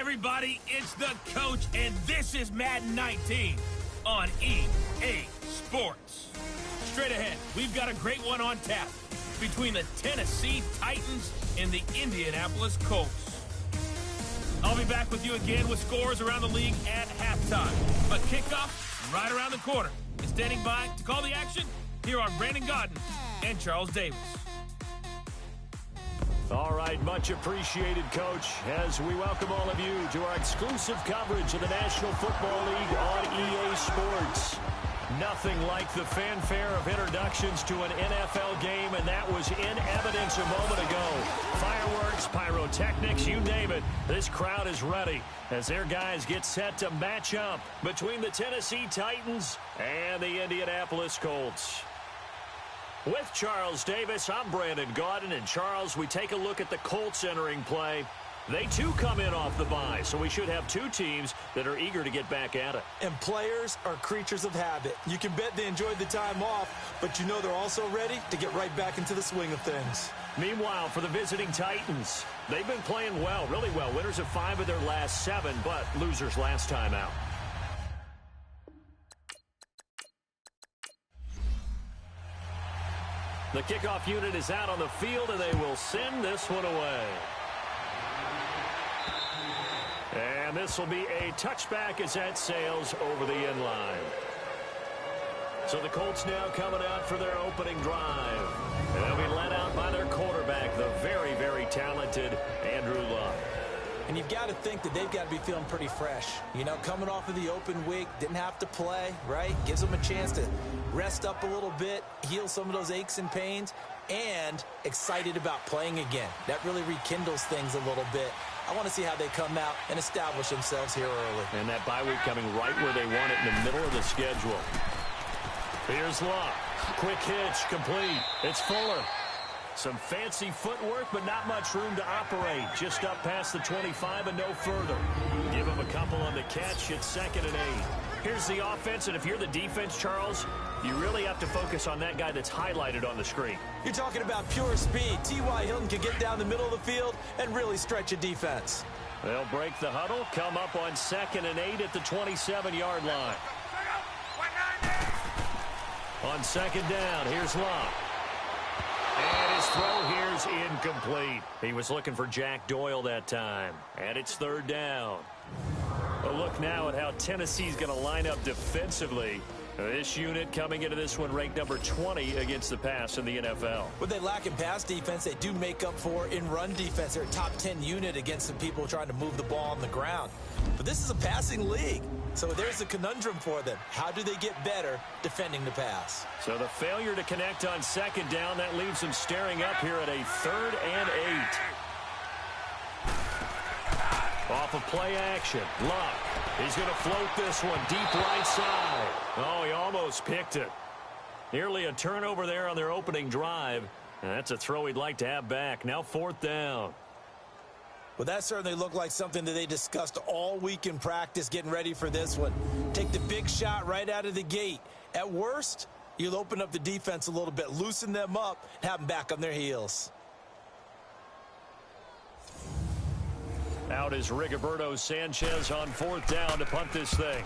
everybody, it's the Coach, and this is Madden 19 on EA Sports. Straight ahead, we've got a great one on tap between the Tennessee Titans and the Indianapolis Colts. I'll be back with you again with scores around the league at halftime. But kickoff right around the corner. And standing by to call the action, here are Brandon Godden and Charles Davis. All right, much appreciated, Coach, as we welcome all of you to our exclusive coverage of the National Football League on EA Sports. Nothing like the fanfare of introductions to an NFL game, and that was in evidence a moment ago. Fireworks, pyrotechnics, you name it. This crowd is ready as their guys get set to match up between the Tennessee Titans and the Indianapolis Colts. With Charles Davis, I'm Brandon Godden, and Charles, we take a look at the Colts entering play. They, too, come in off the bye, so we should have two teams that are eager to get back at it. And players are creatures of habit. You can bet they enjoyed the time off, but you know they're also ready to get right back into the swing of things. Meanwhile, for the visiting Titans, they've been playing well, really well. Winners of 5 of their last 7, but losers last time out. The kickoff unit is out on the field, and they will send this one away. And this will be a touchback as that sails over the end line. So the Colts now coming out for their opening drive. And they'll be led out by their quarterback, the very, very talented Andrew Luck. And you've got to think that they've got to be feeling pretty fresh. You know, coming off of the open week, didn't have to play, right? Gives them a chance to rest up a little bit, heal some of those aches and pains, and excited about playing again. That really rekindles things a little bit. I want to see how they come out and establish themselves here early. And that bye week coming right where they want it, in the middle of the schedule. Here's Luck. Quick hitch, complete. It's Fuller. Some fancy footwork, but not much room to operate. Just up past the 25 and no further. Give him a couple on the catch. It's 2nd and 8. Here's the offense, and if you're the defense, Charles, you really have to focus on that guy that's highlighted on the screen. You're talking about pure speed. T.Y. Hilton can get down the middle of the field and really stretch a defense. They'll break the huddle, come up on 2nd and 8 at the 27-yard line. On 2nd down, here's Luck. And his throw here's incomplete. He was looking for Jack Doyle that time. And it's 3rd down. A look now at how Tennessee's going to line up defensively. This unit coming into this one ranked number 20 against the pass in the NFL. What they lack in pass defense, they do make up for in run defense. They're a top 10 unit against some people trying to move the ball on the ground. But this is a passing league. So there's a conundrum for them. How do they get better defending the pass? So the failure to connect on 2nd down, that leaves them staring up here at a 3rd and 8. Off of play action, Luck. He's going to float this one deep right side. Oh, he almost picked it. Nearly a turnover there on their opening drive. And that's a throw he'd like to have back. Now 4th down. Well, that certainly looked like something that they discussed all week in practice getting ready for this one. Take the big shot right out of the gate. At worst, you'll open up the defense a little bit, loosen them up, and have them back on their heels. Out is Rigoberto Sanchez on 4th down to punt this thing.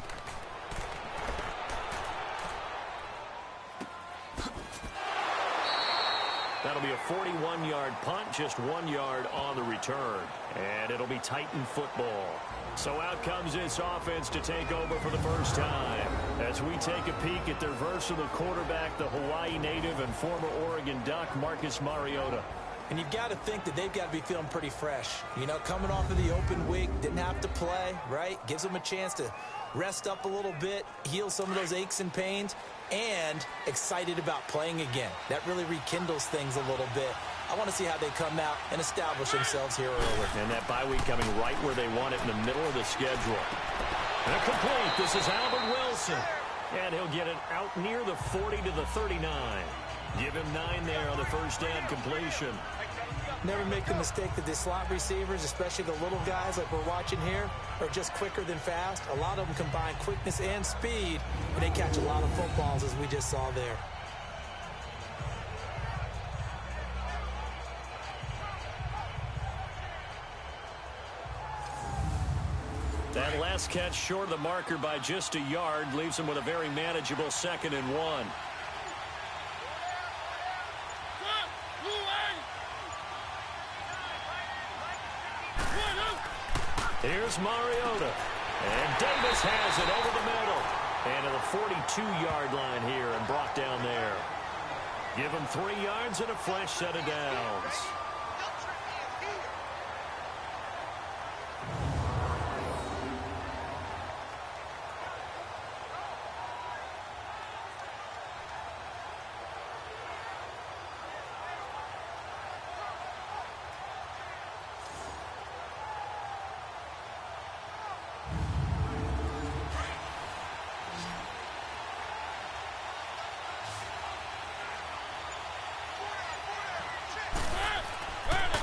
That'll be a 41-yard punt, just 1 yard on the return. And it'll be Titan football. So out comes this offense to take over for the first time. As we take a peek at their versatile quarterback, the Hawaii native and former Oregon Duck, Marcus Mariota. And you've got to think that they've got to be feeling pretty fresh. You know, coming off of the open week, didn't have to play, right? Gives them a chance to rest up a little bit, heal some of those aches and pains, and excited about playing again. That really rekindles things a little bit. I want to see how they come out and establish themselves here early. And that bye week coming right where they want it, in the middle of the schedule. And a complete. This is Albert Wilson. And he'll get it out near the 40 to the 39. Give him 9 there on the first down completion. Never make the mistake that the slot receivers, especially the little guys like we're watching here, are just quicker than fast. A lot of them combine quickness and speed, and they catch a lot of footballs, as we just saw there. Pass catch short of the marker by just a yard. Leaves him with a very manageable 2nd and 1. Here's Mariota. And Davis has it over the middle. And to the 42-yard line here and brought down there. Give him 3 yards and a fresh set of downs.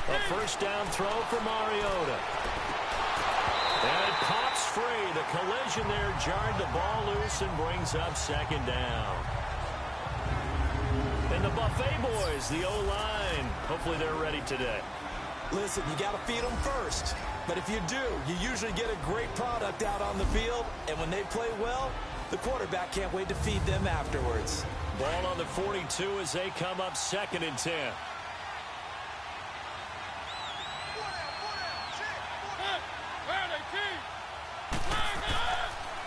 A first down throw for Mariota. And it pops free. The collision there jarred the ball loose and brings up 2nd down. And the Buffet boys, the O-line, hopefully they're ready today. Listen, you got to feed them first. But if you do, you usually get a great product out on the field. And when they play well, the quarterback can't wait to feed them afterwards. Ball on the 42 as they come up 2nd and 10.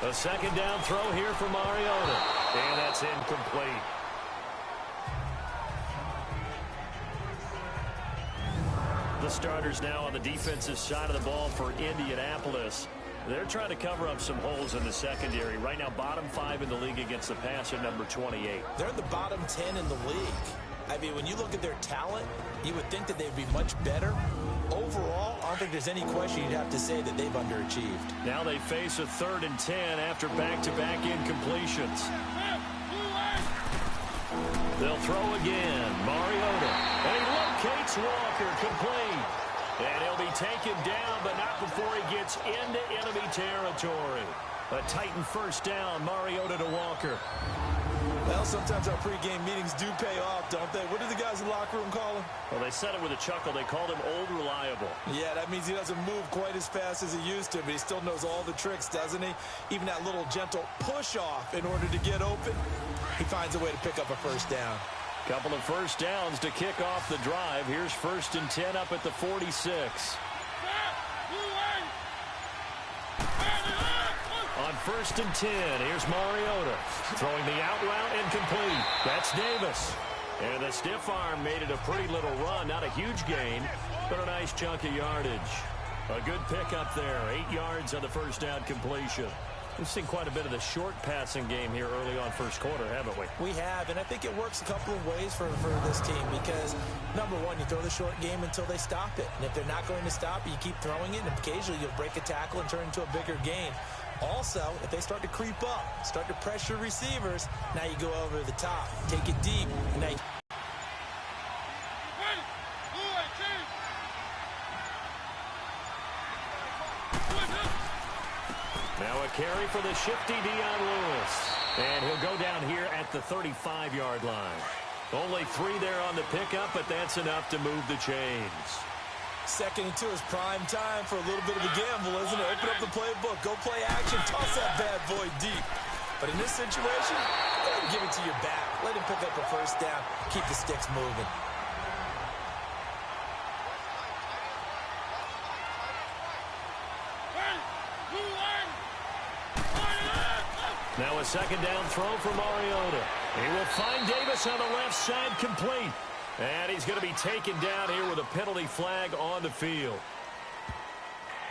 A 2nd down throw here for Mariota. And that's incomplete. The starters now on the defensive side of the ball for Indianapolis. They're trying to cover up some holes in the secondary. Right now, bottom 5 in the league against the pass at number 28. They're in the bottom 10 in the league. I mean, when you look at their talent, you would think that they'd be much better. Overall, I don't think there's any question you'd have to say that they've underachieved. Now they face a 3rd and 10 after back-to-back incompletions. They'll throw again. Mariota. And he locates Walker, complete. And he'll be taken down, but not before he gets into enemy territory. A Titan first down, Mariota to Walker. Well, sometimes our pregame meetings do pay off, don't they? What do the guys in the locker room call him? Well, they said it with a chuckle. They called him Old Reliable. Yeah, that means he doesn't move quite as fast as he used to, but he still knows all the tricks, doesn't he? Even that little gentle push-off in order to get open, he finds a way to pick up a first down. Couple of first downs to kick off the drive. Here's 1st and 10 up at the 46. On 1st and 10, here's Mariota. Throwing the out route incomplete. That's Davis. And the stiff arm made it a pretty little run. Not a huge gain, but a nice chunk of yardage. A good pickup there. 8 yards on the first down completion. We've seen quite a bit of the short passing game here early on first quarter, haven't we? We have, and I think it works a couple of ways for this team because, number one, you throw the short game until they stop it. And if they're not going to stop it, you keep throwing it, and occasionally you'll break a tackle and turn into a bigger gain. Also, if they start to creep up, start to pressure receivers, now you go over the top, take it deep, and now you... Now a carry for the shifty Dion Lewis. And he'll go down here at the 35-yard line. Only 3 there on the pickup, but that's enough to move the chains. 2nd and 2 is prime time for a little bit of a gamble, isn't it? Open up the playbook, go play action, toss that bad boy deep. But in this situation, go ahead and give it to your back. Let him pick up a first down, keep the sticks moving. Now a 2nd down throw for Mariota. He will find Davis on the left side, complete. And he's going to be taken down here with a penalty flag on the field.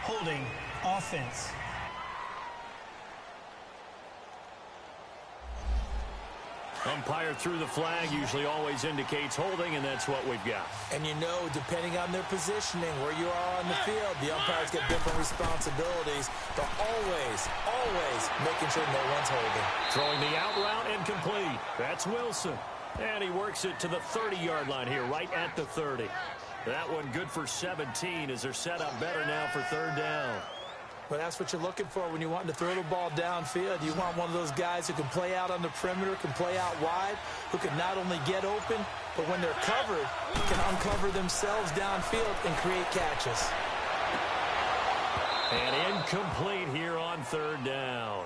Holding offense. Umpire threw the flag, usually always indicates holding, and that's what we've got. And you know, depending on their positioning, where you are on the field, the umpires get different responsibilities, but always making sure no one's holding. Throwing the out route incomplete. That's Wilson. And he works it to the 30-yard line here, right at the 30. That one good for 17 as they're set up better now for 3rd down. Well, that's what you're looking for when you're wanting to throw the ball downfield. You want one of those guys who can play out on the perimeter, can play out wide, who can not only get open, but when they're covered, can uncover themselves downfield and create catches. And incomplete here on third down.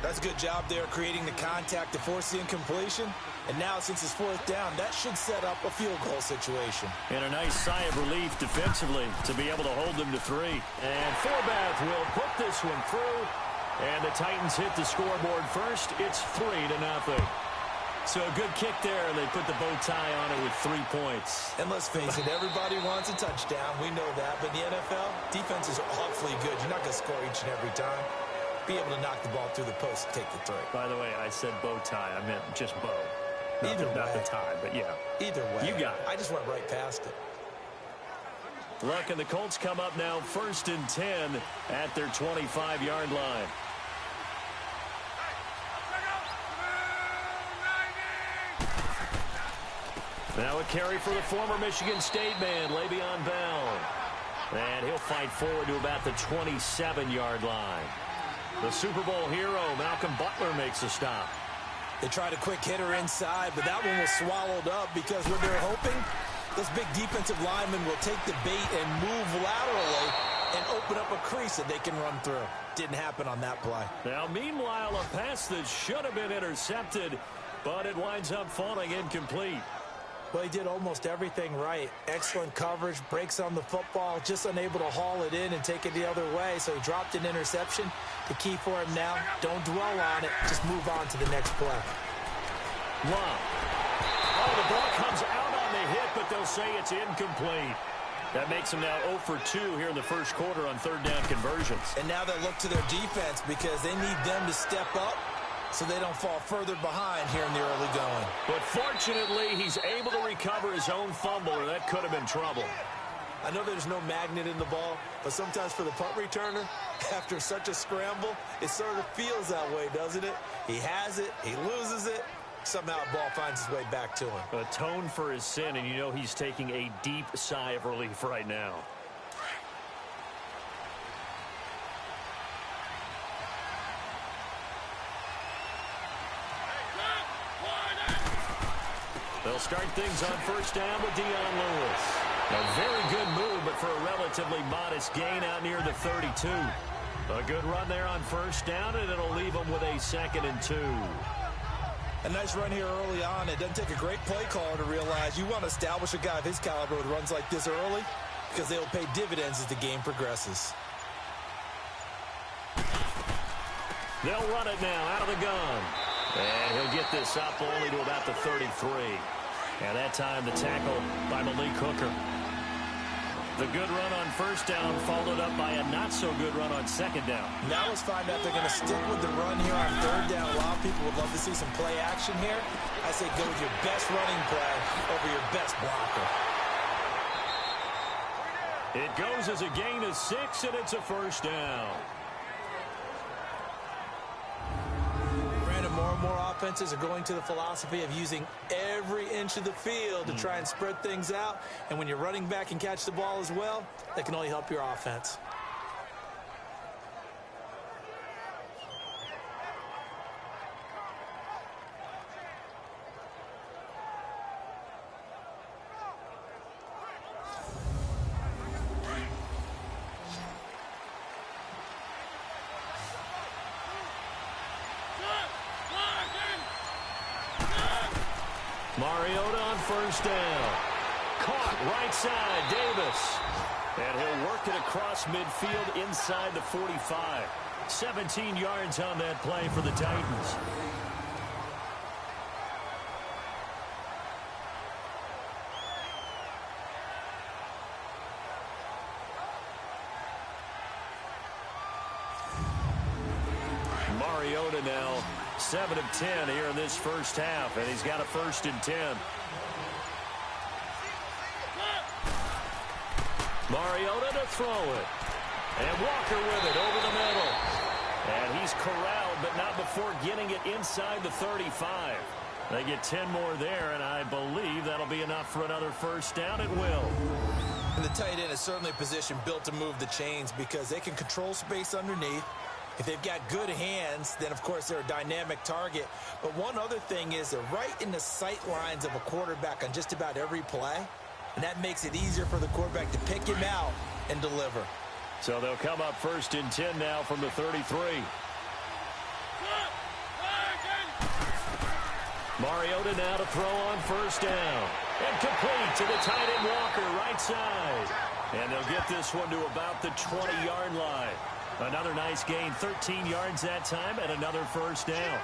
That's a good job there creating the contact to force the incompletion. And now, since it's fourth down, that should set up a field goal situation. And a nice sigh of relief defensively to be able to hold them to 3. And Forbath will put this one through. And the Titans hit the scoreboard first. It's 3-0. So a good kick there, and they put the bow tie on it with 3 points. And let's face it, everybody wants a touchdown. We know that. But in the NFL, defenses are awfully good. You're not going to score each and every time. Be able to knock the ball through the post and take the 3. By the way, I said bow tie. I meant just bow. Either way. Not the tie, but yeah. Either way. You got it. I just went right past it. Look, and the Colts come up now 1st and 10 at their 25-yard line. Now a carry for the former Michigan State man, Le'Veon Bell. And he'll fight forward to about the 27-yard line. The Super Bowl hero, Malcolm Butler, makes a stop. They tried a quick hitter inside, but that one was swallowed up because what they're hoping, this big defensive lineman will take the bait and move laterally and open up a crease that they can run through. Didn't happen on that play. Now, meanwhile, a pass that should have been intercepted, but it winds up falling incomplete. Well, he did almost everything right. Excellent coverage, breaks on the football, just unable to haul it in and take it the other way, so he dropped an interception. The key for him now, don't dwell on it, just move on to the next play. Wow. Oh, the ball comes out on the hit, but they'll say it's incomplete. That makes them now 0 for 2 here in the first quarter on third down conversions. And now they look to their defense because they need them to step up so they don't fall further behind here in the early going. But fortunately, he's able to recover his own fumble, or that could have been trouble. I know there's no magnet in the ball, but sometimes for the punt returner, after such a scramble, it sort of feels that way, doesn't it? He has it, he loses it, somehow the ball finds its way back to him. Atone for his sin, and you know he's taking a deep sigh of relief right now. They'll start things on first down with Dion Lewis. A very good move, but for a relatively modest gain out near the 32. A good run there on first down, and it'll leave them with a 2nd and 2. A nice run here early on. It doesn't take a great play caller to realize you want to establish a guy of his caliber with runs like this early because they will pay dividends as the game progresses. They'll run it now out of the gun. And he'll get this up only to about the 33. And that time the tackle by Malik Hooker. The good run on first down followed up by a not-so-good run on second down. Now let's find out if they're going to stick with the run here on third down. A lot of people would love to see some play action here. I say go with your best running play over your best blocker. It goes as a gain of 6, and it's a first down. More and more offenses are going to the philosophy of using every inch of the field to try and spread things out. And when you're running back and catch the ball as well, that can only help your offense. Mariota on first down. Caught right side, Davis. And he'll work it across midfield inside the 45. 17 yards on that play for the Titans. Mariota now 7 of 10 here in this first half, and he's got a 1st and 10. Mariota to throw it. And Walker with it over the middle. And he's corralled, but not before getting it inside the 35. They get 10 more there, and I believe that'll be enough for another first down. It will. And the tight end is certainly a position built to move the chains because they can control space underneath. If they've got good hands, then, of course, they're a dynamic target. But one other thing is they're right in the sight lines of a quarterback on just about every play. And that makes it easier for the quarterback to pick him out and deliver. So they'll come up 1st and 10 now from the 33. Mariota now to throw on 1st down. And complete to the tight end Walker, right side. And they'll get this one to about the 20-yard line. Another nice gain, 13 yards that time, and another 1st down.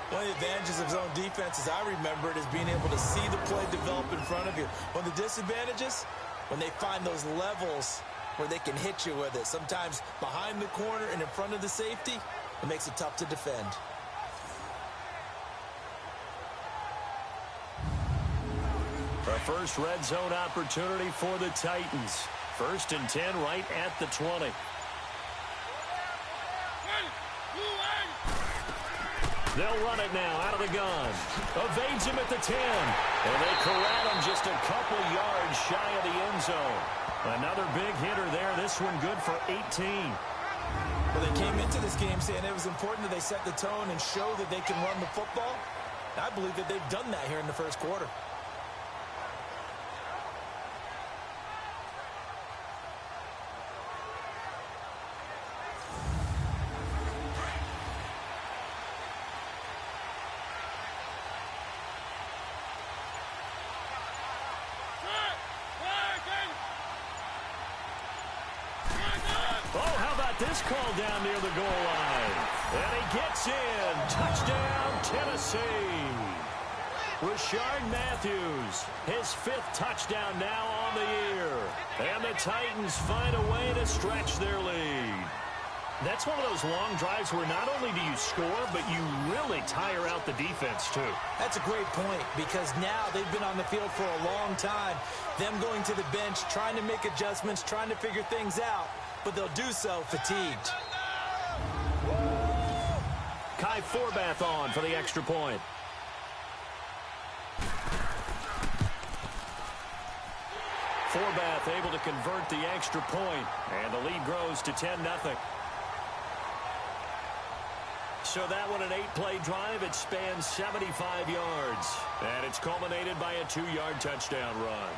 One of the advantages of zone defense, as I remember it, is being able to see the play develop in front of you. One of the disadvantages, when they find those levels where they can hit you with it. Sometimes behind the corner and in front of the safety, it makes it tough to defend. Our first red zone opportunity for the Titans. 1st and 10 right at the 20. They'll run it now out of the gun. Evades him at the 10. And they corral him just a couple yards shy of the end zone. Another big hitter there. This one good for 18. Well, they came into this game saying it was important that they set the tone and show that they can run the football. I believe that they've done that here in the first quarter. This call down near the goal line. And he gets in. Touchdown, Tennessee. Rashard Matthews, his 5th touchdown now on the year. And the Titans find a way to stretch their lead. That's one of those long drives where not only do you score, but you really tire out the defense, too. That's a great point, because now they've been on the field for a long time. Them going to the bench, trying to make adjustments, trying to figure things out. But they'll do so fatigued. Kai Forbath on for the extra point. Forbath able to convert the extra point, and the lead grows to 10-0. So that one, an 8-play drive. It spans 75 yards, and it's culminated by a 2-yard touchdown run.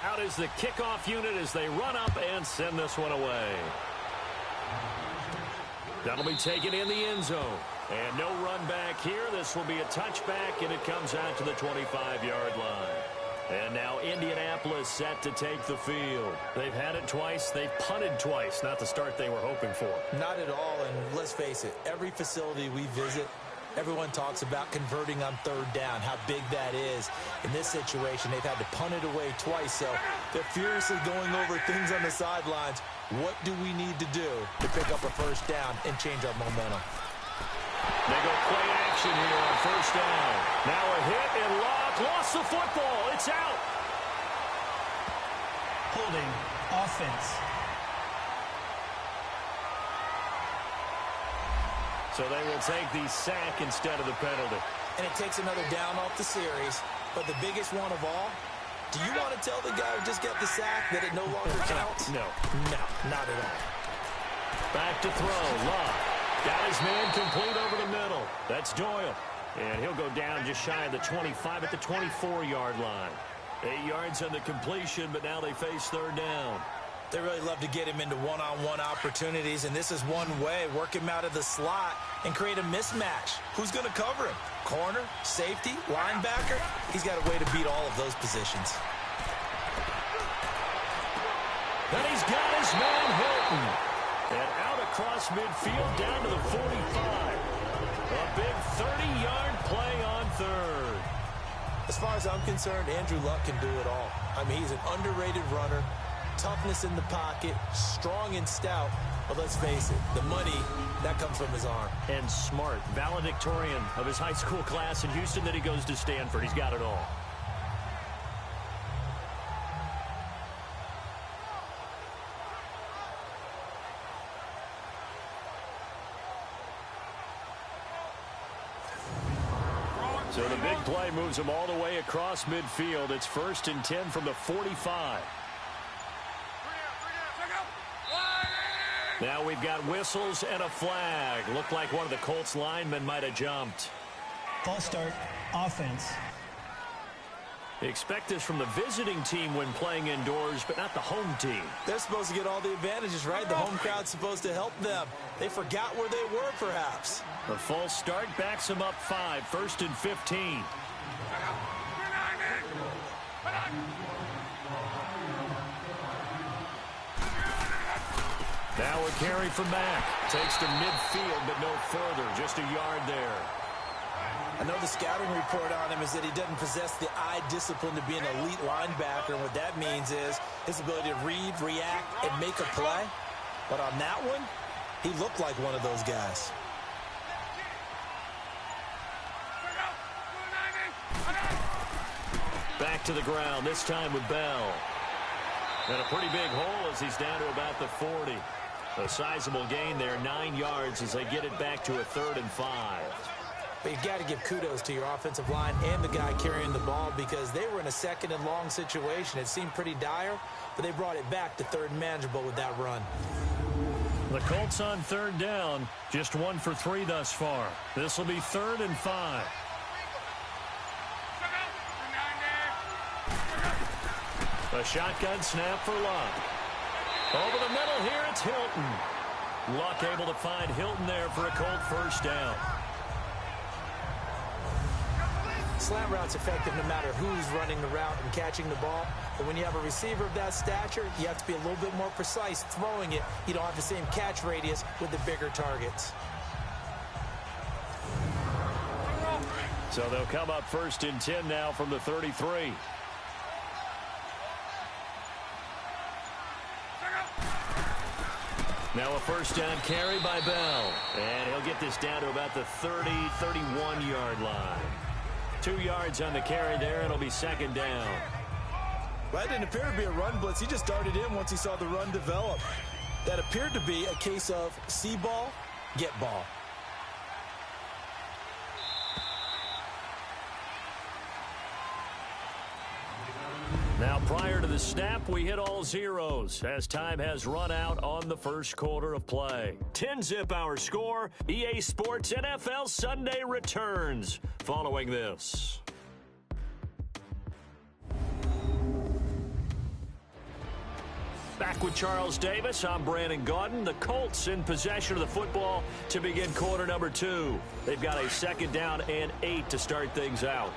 Out is the kickoff unit as they run up and send this one away. That'll be taken in the end zone. And no run back here. This will be a touchback, and it comes out to the 25-yard line. And now Indianapolis set to take the field. They've had it twice. They've punted twice. Not the start they were hoping for. Not at all, and let's face it, every facility we visit, everyone talks about converting on 3rd down, how big that is. In this situation, they've had to punt it away twice, so they're furiously going over things on the sidelines. What do we need to do to pick up a 1st down and change our momentum? They go play action here on 1st down. Now a hit and lock. Lost the football. It's out. Holding offense. So they will take the sack instead of the penalty. And it takes another down off the series. But the biggest one of all, do you want to tell the guy who just got the sack that it no longer counts? No. No, not at all. Back to throw. Love. Got his man complete over the middle. That's Doyle. And he'll go down just shy of the 25 at the 24-yard line. 8 yards on the completion, but now they face 3rd down. They really love to get him into one-on-one opportunities, and this is one way. Work him out of the slot and create a mismatch. Who's going to cover him? Corner, safety, linebacker? He's got a way to beat all of those positions. And he's got his man Hilton. And out across midfield down to the 45. A big 30-yard play on 3rd. As far as I'm concerned, Andrew Luck can do it all. I mean, he's an underrated runner. Toughness in the pocket, strong and stout. But let's face it, the money, that comes from his arm. And smart, valedictorian of his high school class in Houston. Then he goes to Stanford. He's got it all. So the big play moves him all the way across midfield. It's 1st and 10 from the 45. Now we've got whistles and a flag. Looked like one of the Colts linemen might have jumped. False start, offense. Expect this from the visiting team when playing indoors, but not the home team. They're supposed to get all the advantages, right? The home crowd's supposed to help them. They forgot where they were, perhaps. A false start backs them up 5, 1st and 15. Now a carry from Mack. Takes to midfield, but no further. Just a yard there. I know the scouting report on him is that he doesn't possess the eye discipline to be an elite linebacker. And what that means is his ability to read, react, and make a play. But on that one, he looked like one of those guys. Back to the ground, this time with Bell. And a pretty big hole as he's down to about the 40. A sizable gain there, 9 yards as they get it back to a 3rd and 5. But you've got to give kudos to your offensive line and the guy carrying the ball because they were in a 2nd and long situation. It seemed pretty dire, but they brought it back to 3rd and manageable with that run. The Colts on 3rd down, just 1 for 3 thus far. This will be 3rd and 5. A shotgun snap for Luck. Over the middle here, it's Hilton. Luck able to find Hilton there for a Colt 1st down. Slant route's effective no matter who's running the route and catching the ball. But when you have a receiver of that stature, you have to be a little bit more precise throwing it. You don't have the same catch radius with the bigger targets. So they'll come up 1st and 10 now from the 33. Now a 1st down carry by Bell. And he'll get this down to about the 30, 31-yard line. 2 yards on the carry there, and it'll be 2nd down. Well, that didn't appear to be a run blitz. He just darted in once he saw the run develop. That appeared to be a case of see ball, get ball. Now, prior to the snap, we hit all zeros as time has run out on the 1st quarter of play. 10-zip our score. EA Sports NFL Sunday returns following this. Back with Charles Davis, I'm Brandon Gaudin. The Colts in possession of the football to begin quarter number 2. They've got a 2nd down and 8 to start things out.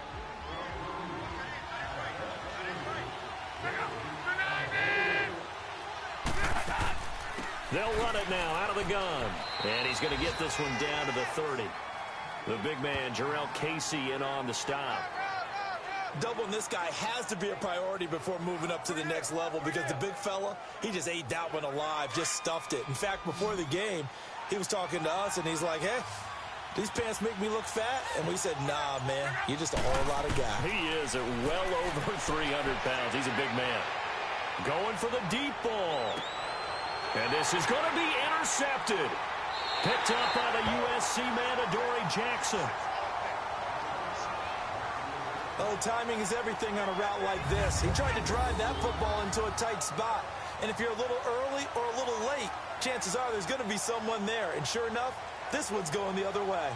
They'll run it now out of the gun. And he's going to get this one down to the 30. The big man, Jarrell Casey, in on the stop. Doubling this guy has to be a priority before moving up to the next level because the big fella, he just ate that one alive, just stuffed it. In fact, before the game, he was talking to us, and he's like, hey, these pants make me look fat? And we said, nah, man, you're just a whole lot of guy. He is at well over 300 pounds. He's a big man. Going for the deep ball. And this is going to be intercepted. Picked up by the USC man, Adoree Jackson. Oh, timing is everything on a route like this. He tried to drive that football into a tight spot. And if you're a little early or a little late, chances are there's going to be someone there. And sure enough, this one's going the other way.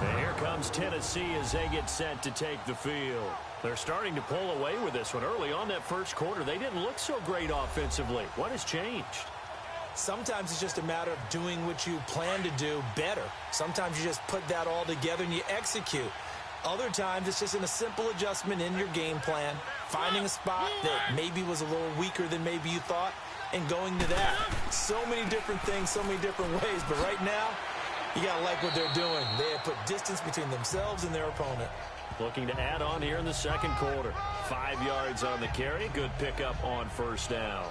And here comes Tennessee as they get set to take the field. They're starting to pull away with this one. Early on that 1st quarter, they didn't look so great offensively. What has changed? Sometimes it's just a matter of doing what you plan to do better. Sometimes you just put that all together and you execute. Other times it's just in a simple adjustment in your game plan, finding a spot that maybe was a little weaker than maybe you thought, and going to that. So many different things, so many different ways. But right now, you got to like what they're doing. They have put distance between themselves and their opponent. Looking to add on here in the 2nd quarter. 5 yards on the carry. Good pickup on 1st down.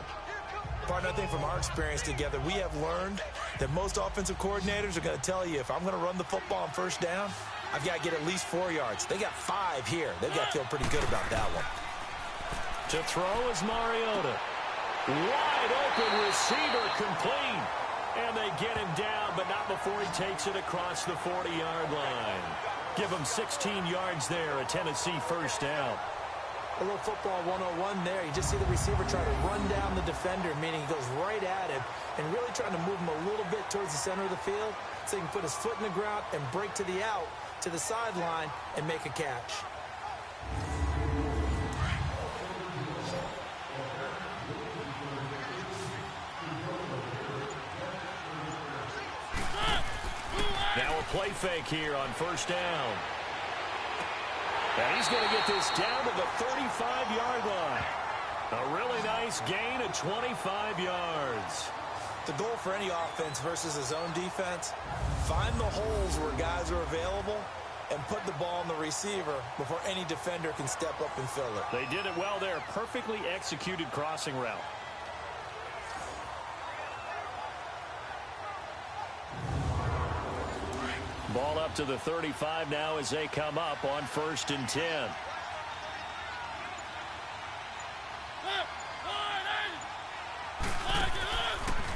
Partner, I think from our experience together, we have learned that most offensive coordinators are going to tell you, if I'm going to run the football on 1st down, I've got to get at least 4 yards. They got 5 here. They've got to feel pretty good about that one. To throw is Mariota. Wide open receiver complete. And they get him down, but not before he takes it across the 40-yard line. Give him 16 yards there, a Tennessee first down. A little football 101 there. You just see the receiver try to run down the defender, meaning he goes right at him and really trying to move him a little bit towards the center of the field so he can put his foot in the ground and break to the out, to the sideline, and make a catch. Now a play fake here on first down. And he's going to get this down to the 35-yard line. A really nice gain of 25 yards. The goal for any offense versus a zone defense, find the holes where guys are available and put the ball on the receiver before any defender can step up and fill it. They did it well there. Perfectly executed crossing route. Ball up to the 35 now as they come up on 1st and 10.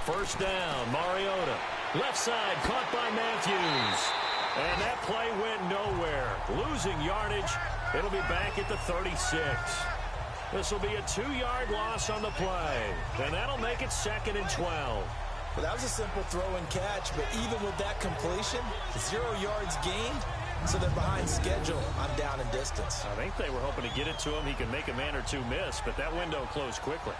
First down, Mariota. Left side, caught by Matthews. And that play went nowhere. Losing yardage. It'll be back at the 36. This will be a 2-yard loss on the play. And that'll make it 2nd and 12. Well, that was a simple throw and catch, but even with that completion, 0 yards gained, so they're behind schedule. I'm down in distance. I think they were hoping to get it to him. He can make a man or two miss, but that window closed quickly.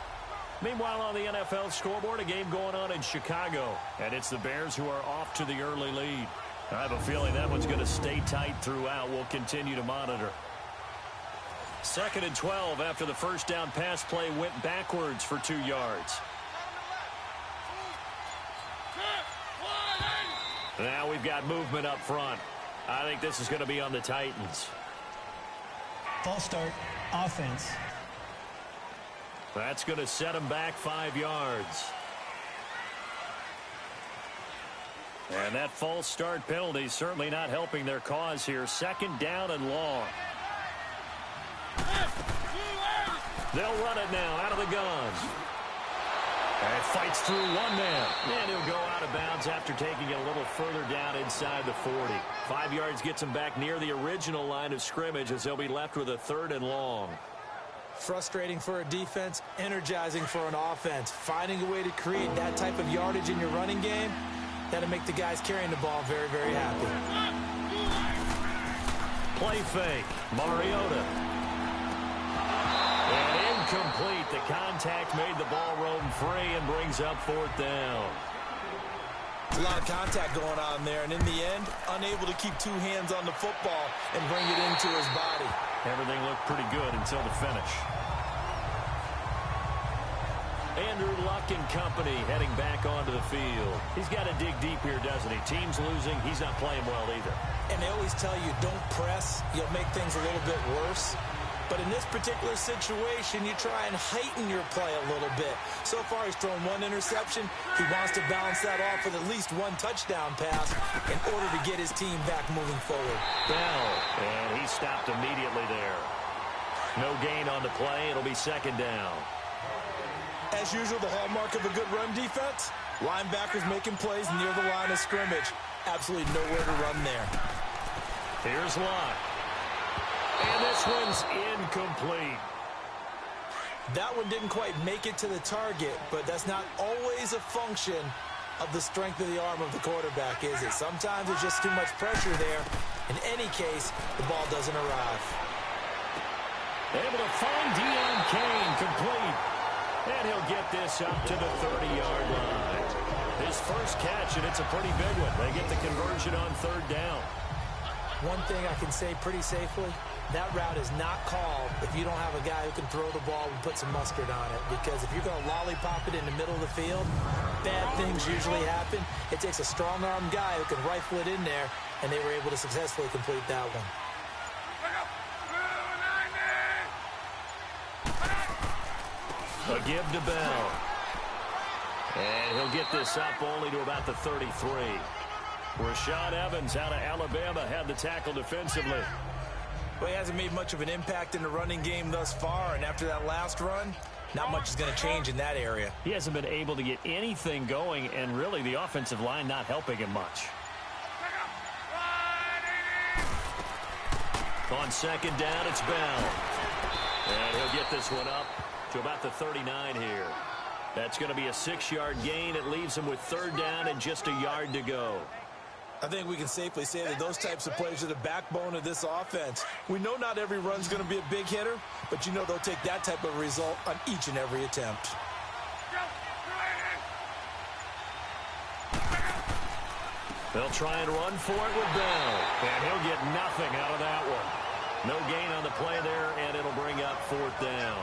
Meanwhile, on the NFL scoreboard, a game going on in Chicago, and it's the Bears who are off to the early lead. I have a feeling that one's going to stay tight throughout. We'll continue to monitor. 2nd and 12 after the first down pass play went backwards for 2 yards. Now we've got movement up front. I think this is going to be on the Titans. False start, offense. That's going to set them back 5 yards. And that false start penalty is certainly not helping their cause here. 2nd down and long. They'll run it now out of the gun. And fights through one man. And he'll go out of bounds after taking it a little further down inside the 40. 5 yards gets him back near the original line of scrimmage as they'll be left with a 3rd and long. Frustrating for a defense, energizing for an offense. Finding a way to create that type of yardage in your running game, that'll make the guys carrying the ball very, very happy. Play fake. Mariota. And incomplete. The contact made the ball roam free and brings up 4th down. There's a lot of contact going on there, and in the end, unable to keep 2 hands on the football and bring it into his body. Everything looked pretty good until the finish. Andrew Luck and company heading back onto the field. He's got to dig deep here, doesn't he? Team's losing. He's not playing well either. And they always tell you, don't press. You'll make things a little bit worse. But in this particular situation, you try and heighten your play a little bit. So far, he's thrown 1 interception. He wants to balance that off with at least 1 touchdown pass in order to get his team back moving forward. Bell, and he stopped immediately there. No gain on the play. It'll be 2nd down. As usual, the hallmark of a good run defense, linebackers making plays near the line of scrimmage. Absolutely nowhere to run there. Here's Luck. And this one's incomplete. That one didn't quite make it to the target, but that's not always a function of the strength of the arm of the quarterback, is it? Sometimes there's just too much pressure there. In any case, the ball doesn't arrive. Able to find Deion Kane, complete. And he'll get this up to the 30-yard line. His first catch, and it's a pretty big one. They get the conversion on 3rd down. One thing I can say pretty safely, that route is not called if you don't have a guy who can throw the ball and put some mustard on it. Because if you're going to lollipop it in the middle of the field, bad things usually happen. It takes a strong-armed guy who can rifle it in there, and they were able to successfully complete that one. A give to Bell. And he'll get this up only to about the 33. Rashad Evans out of Alabama had the tackle defensively. Well, he hasn't made much of an impact in the running game thus far, and after that last run, Not much is going to change in that area. He hasn't been able to get anything going, and really the offensive line not helping him much. On second down, it's Bell. And he'll get this one up to about the 39 here. That's going to be a 6-yard gain. It leaves him with third down and just a yard to go. I think we can safely say that those types of plays are the backbone of this offense. We know not every run's going to be a big hitter, but you know they'll take that type of result on each and every attempt. They'll try and run for it with Bell, and he'll get nothing out of that one. No gain on the play there, and it'll bring up fourth down.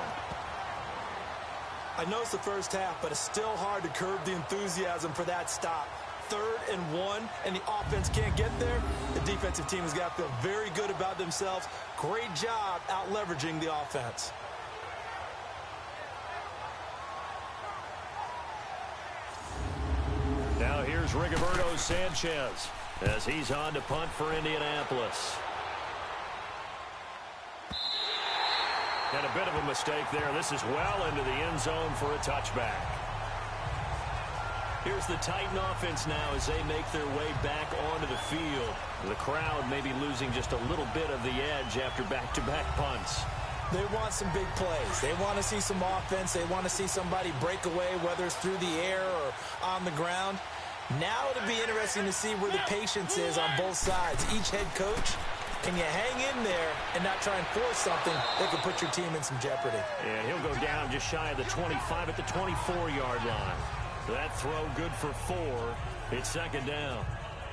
I know it's the first half, but it's still hard to curb the enthusiasm for that stop. 3rd and 1, and the offense can't get there. The defensive team has got to feel very good about themselves. Great job out leveraging the offense. Now here's Rigoberto Sanchez as he's on to punt for Indianapolis. And a bit of a mistake there. This is well into the end zone for a touchback. Here's the Titan offense now as they make their way back onto the field. The crowd may be losing just a little bit of the edge after back-to-back punts. They want some big plays. They want to see some offense. They want to see somebody break away, whether it's through the air or on the ground. Now it'll be interesting to see where the patience is on both sides. Each head coach, can you hang in there and not try and force something that could put your team in some jeopardy? And he'll go down just shy of the 25 at the 24-yard line. That throw good for 4. It's second down.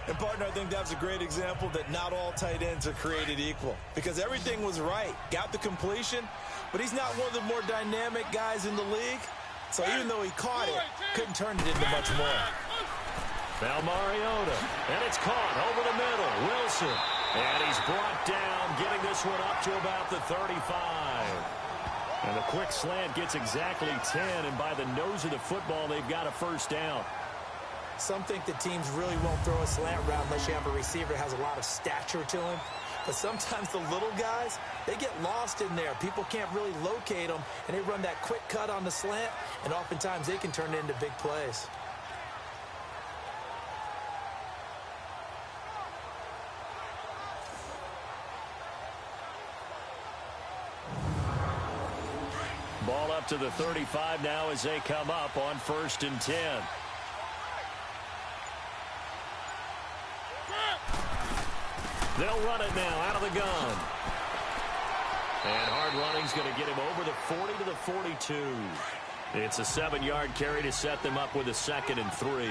And, partner, I think that's a great example that not all tight ends are created equal. Because everything was right. Got the completion, but he's not one of the more dynamic guys in the league. So even though he caught it, couldn't turn it into much more. Now Mariota, and it's caught over the middle. Wilson, and he's brought down, getting this one up to about the 35. And the quick slant gets exactly 10, and by the nose of the football, they've got a first down. Some think the teams really won't throw a slant route unless you have a receiver that has a lot of stature to him. But sometimes the little guys, they get lost in there. People can't really locate them, and they run that quick cut on the slant, and oftentimes they can turn it into big plays. Ball up to the 35 now as they come up on 1st and 10. They'll run it now out of the gun. And hard running's going to get him over the 40 to the 42. It's a 7-yard carry to set them up with a 2nd and 3.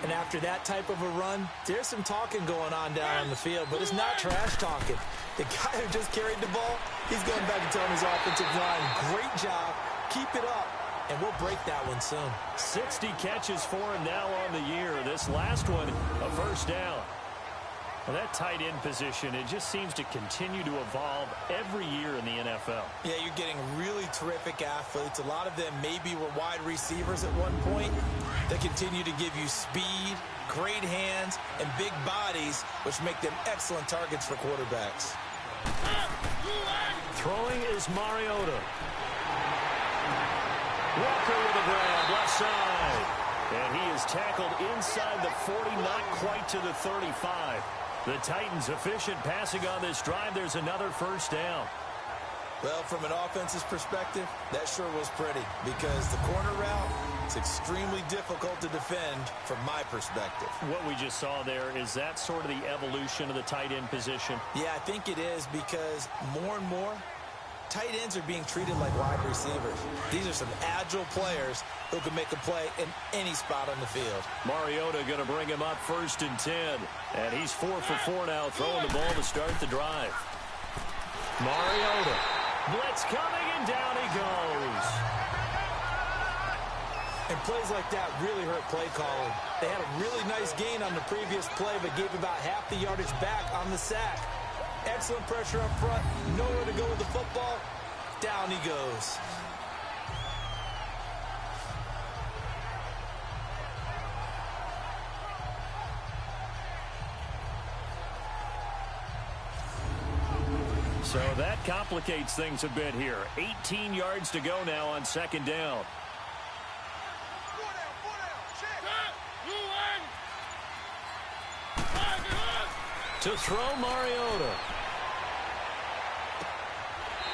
And after that type of a run, there's some talking going on down on the field, but it's not trash talking. The guy who just carried the ball, he's going back and telling his offensive line, great job, keep it up, and we'll break that one soon. 60 catches for him now on the year. This last one, a first down. Well, that tight end position, it just seems to continue to evolve every year in the NFL. Yeah, you're getting really terrific athletes. A lot of them maybe were wide receivers at one point. They continue to give you speed, great hands, and big bodies, which make them excellent targets for quarterbacks. Throwing is Mariota. Walker with a grab, left side. And he is tackled inside the 40, not quite to the 35. The Titans efficient passing on this drive. There's another first down. Well, from an offense's perspective, that sure was pretty because the corner route is extremely difficult to defend from my perspective. What we just saw there, is that sort of the evolution of the tight end position? Yeah, I think it is because more and more, tight ends are being treated like wide receivers. These are some agile players who can make a play in any spot on the field. Mariota going to bring him up 1st and 10. And he's 4 for 4 now, throwing the ball to start the drive. Mariota. Blitz coming, and down he goes. And plays like that really hurt play calling. They had a really nice gain on the previous play, but gave about half the yardage back on the sack. Excellent pressure up front. Nowhere to go with the football. Down he goes. So that complicates things a bit here. 18 yards to go now on second down. To throw, Mariota.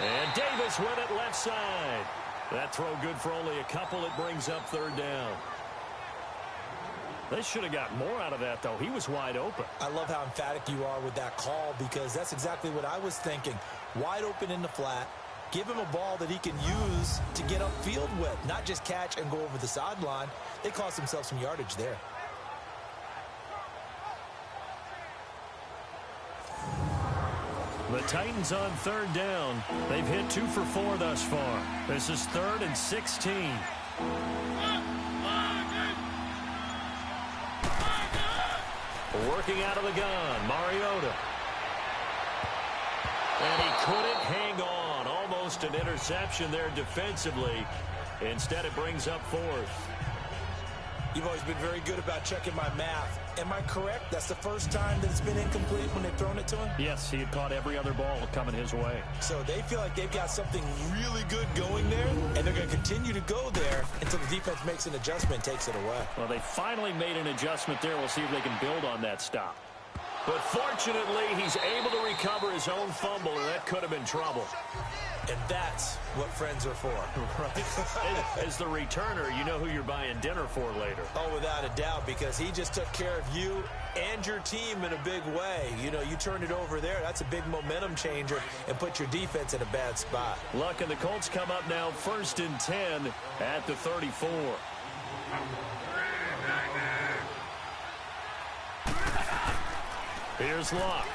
And Davis went it left side. That throw good for only a couple. It brings up third down. They should have got more out of that, though. He was wide open. I love how emphatic you are with that call, because that's exactly what I was thinking. Wide open in the flat. Give him a ball that he can use to get upfield with, not just catch and go over the sideline. They cost themselves some yardage there. The Titans on third down. They've hit 2 for 4 thus far. This is 3rd and 16. Working out of the gun, Mariota. And he couldn't hang on. Almost an interception there defensively. Instead, it brings up 4th. You've always been very good about checking my math. Am I correct? That's the first time that it's been incomplete when they've thrown it to him? Yes, he had caught every other ball coming his way. So they feel like they've got something really good going there, and they're going to continue to go there until the defense makes an adjustment and takes it away. Well, they finally made an adjustment there. We'll see if they can build on that stop. But fortunately, he's able to recover his own fumble, and that could have been trouble. And that's what friends are for. Right. As the returner, you know who you're buying dinner for later. Oh, without a doubt, because he just took care of you and your team in a big way. You know, you turn it over there, that's a big momentum changer and put your defense in a bad spot. Luck and the Colts come up now 1st and 10 at the 34. Here's Luck.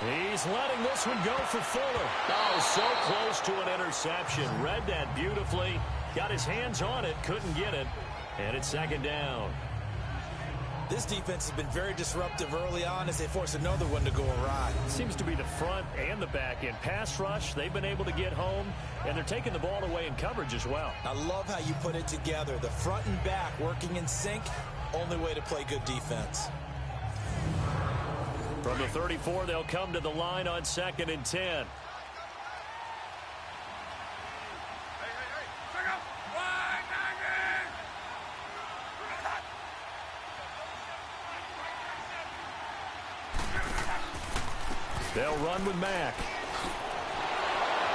He's letting this one go for Fuller. Oh, so close to an interception. Read that beautifully. Got his hands on it, couldn't get it. And it's 2nd down. This defense has been very disruptive early on as they force another one to go awry. Seems to be the front and the back end. Pass rush, they've been able to get home, and they're taking the ball away in coverage as well. I love how you put it together. The front and back working in sync, only way to play good defense. From the 34, they'll come to the line on 2nd and 10. They'll run with Mack.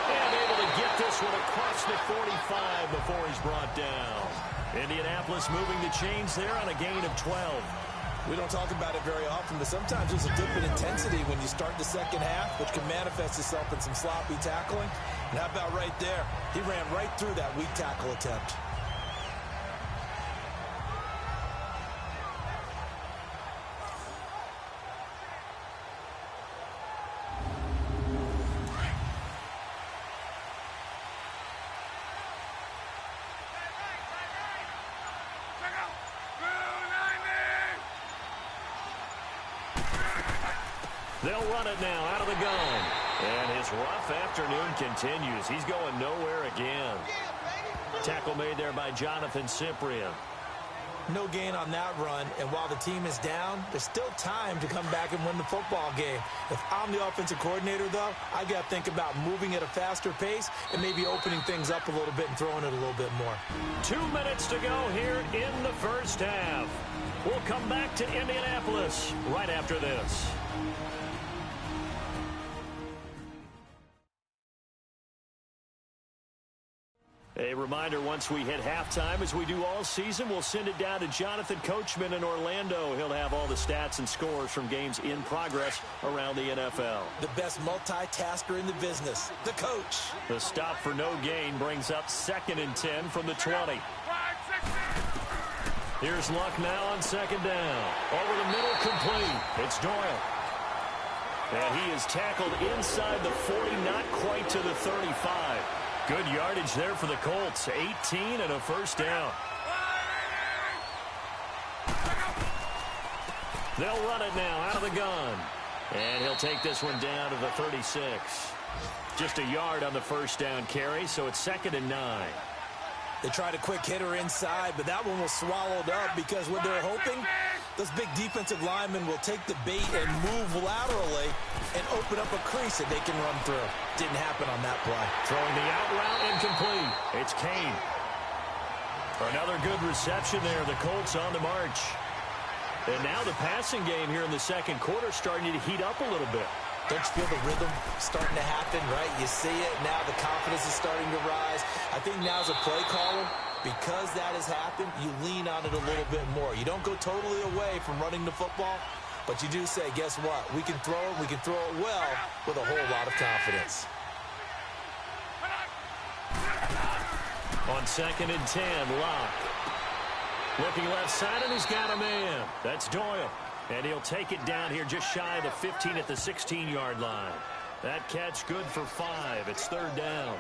And able to get this one across the 45 before he's brought down. Indianapolis moving the chains there on a gain of 12. We don't talk about it very often, but sometimes there's a dip in intensity when you start the second half, which can manifest itself in some sloppy tackling. And how about right there? He ran right through that weak tackle attempt. They'll run it now out of the gun. And his rough afternoon continues. He's going nowhere again. Tackle made there by Jonathan Cyprien. No gain on that run, and while the team is down, there's still time to come back and win the football game. If I'm the offensive coordinator, though, I got to think about moving at a faster pace and maybe opening things up a little bit and throwing it a little bit more. 2 minutes to go here in the first half. We'll come back to Indianapolis right after this. A reminder, once we hit halftime, as we do all season, we'll send it down to Jonathan Coachman in Orlando. He'll have all the stats and scores from games in progress around the NFL. The best multitasker in the business, the coach. The stop for no gain brings up 2nd and 10 from the 20. Here's Luck now on 2nd down. Over the middle, complete. It's Doyle. And he is tackled inside the 40, not quite to the 35. Good yardage there for the Colts. 18 and a first down. They'll run it now out of the gun. And he'll take this one down to the 36. Just a yard on the first down carry, so it's 2nd and 9. They tried a quick hitter inside, but that one was swallowed up because what they're hoping, Those big defensive linemen will take the bait and move laterally and open up a crease that they can run through. Didn't happen on that play. Throwing the out route incomplete. It's Kane. Another good reception there. The Colts on the march. And now the passing game here in the second quarter starting to heat up a little bit. Don't you feel the rhythm starting to happen, right? You see it now. The confidence is starting to rise. I think now as a play caller, because that has happened, you lean on it a little bit more. You don't go totally away from running the football, but you do say, guess what? We can throw it. We can throw it well with a whole lot of confidence. On 2nd and 10, Locke. Looking left side, and he's got a man. That's Doyle. And he'll take it down here just shy of the 15 at the 16-yard line. That catch good for 5. It's 3rd down.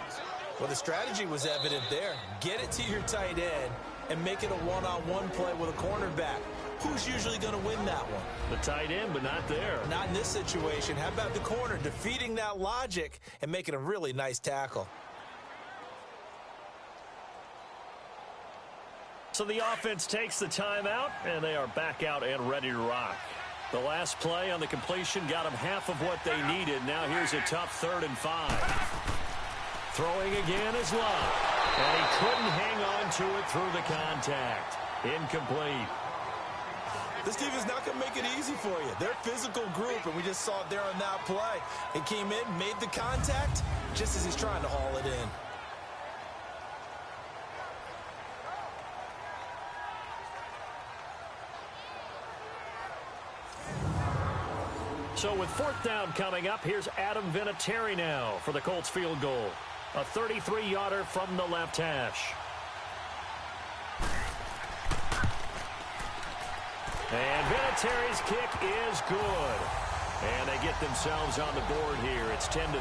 Well, the strategy was evident there. Get it to your tight end and make it a one-on-one play with a cornerback. Who's usually going to win that one? The tight end, but not there. Not in this situation. How about the corner defeating that logic and making a really nice tackle? So the offense takes the timeout, and they are back out and ready to rock. The last play on the completion got them half of what they needed. Now here's a tough 3rd and 5. Throwing again is Locke. And he couldn't hang on to it through the contact. Incomplete. This team is not going to make it easy for you. They're a physical group, and we just saw it there on that play. He came in, made the contact, just as he's trying to haul it in. So with 4th down coming up, here's Adam Vinatieri now for the Colts field goal. A 33-yarder from the left hash. And Vinatieri's kick is good. And they get themselves on the board here. It's 10-3.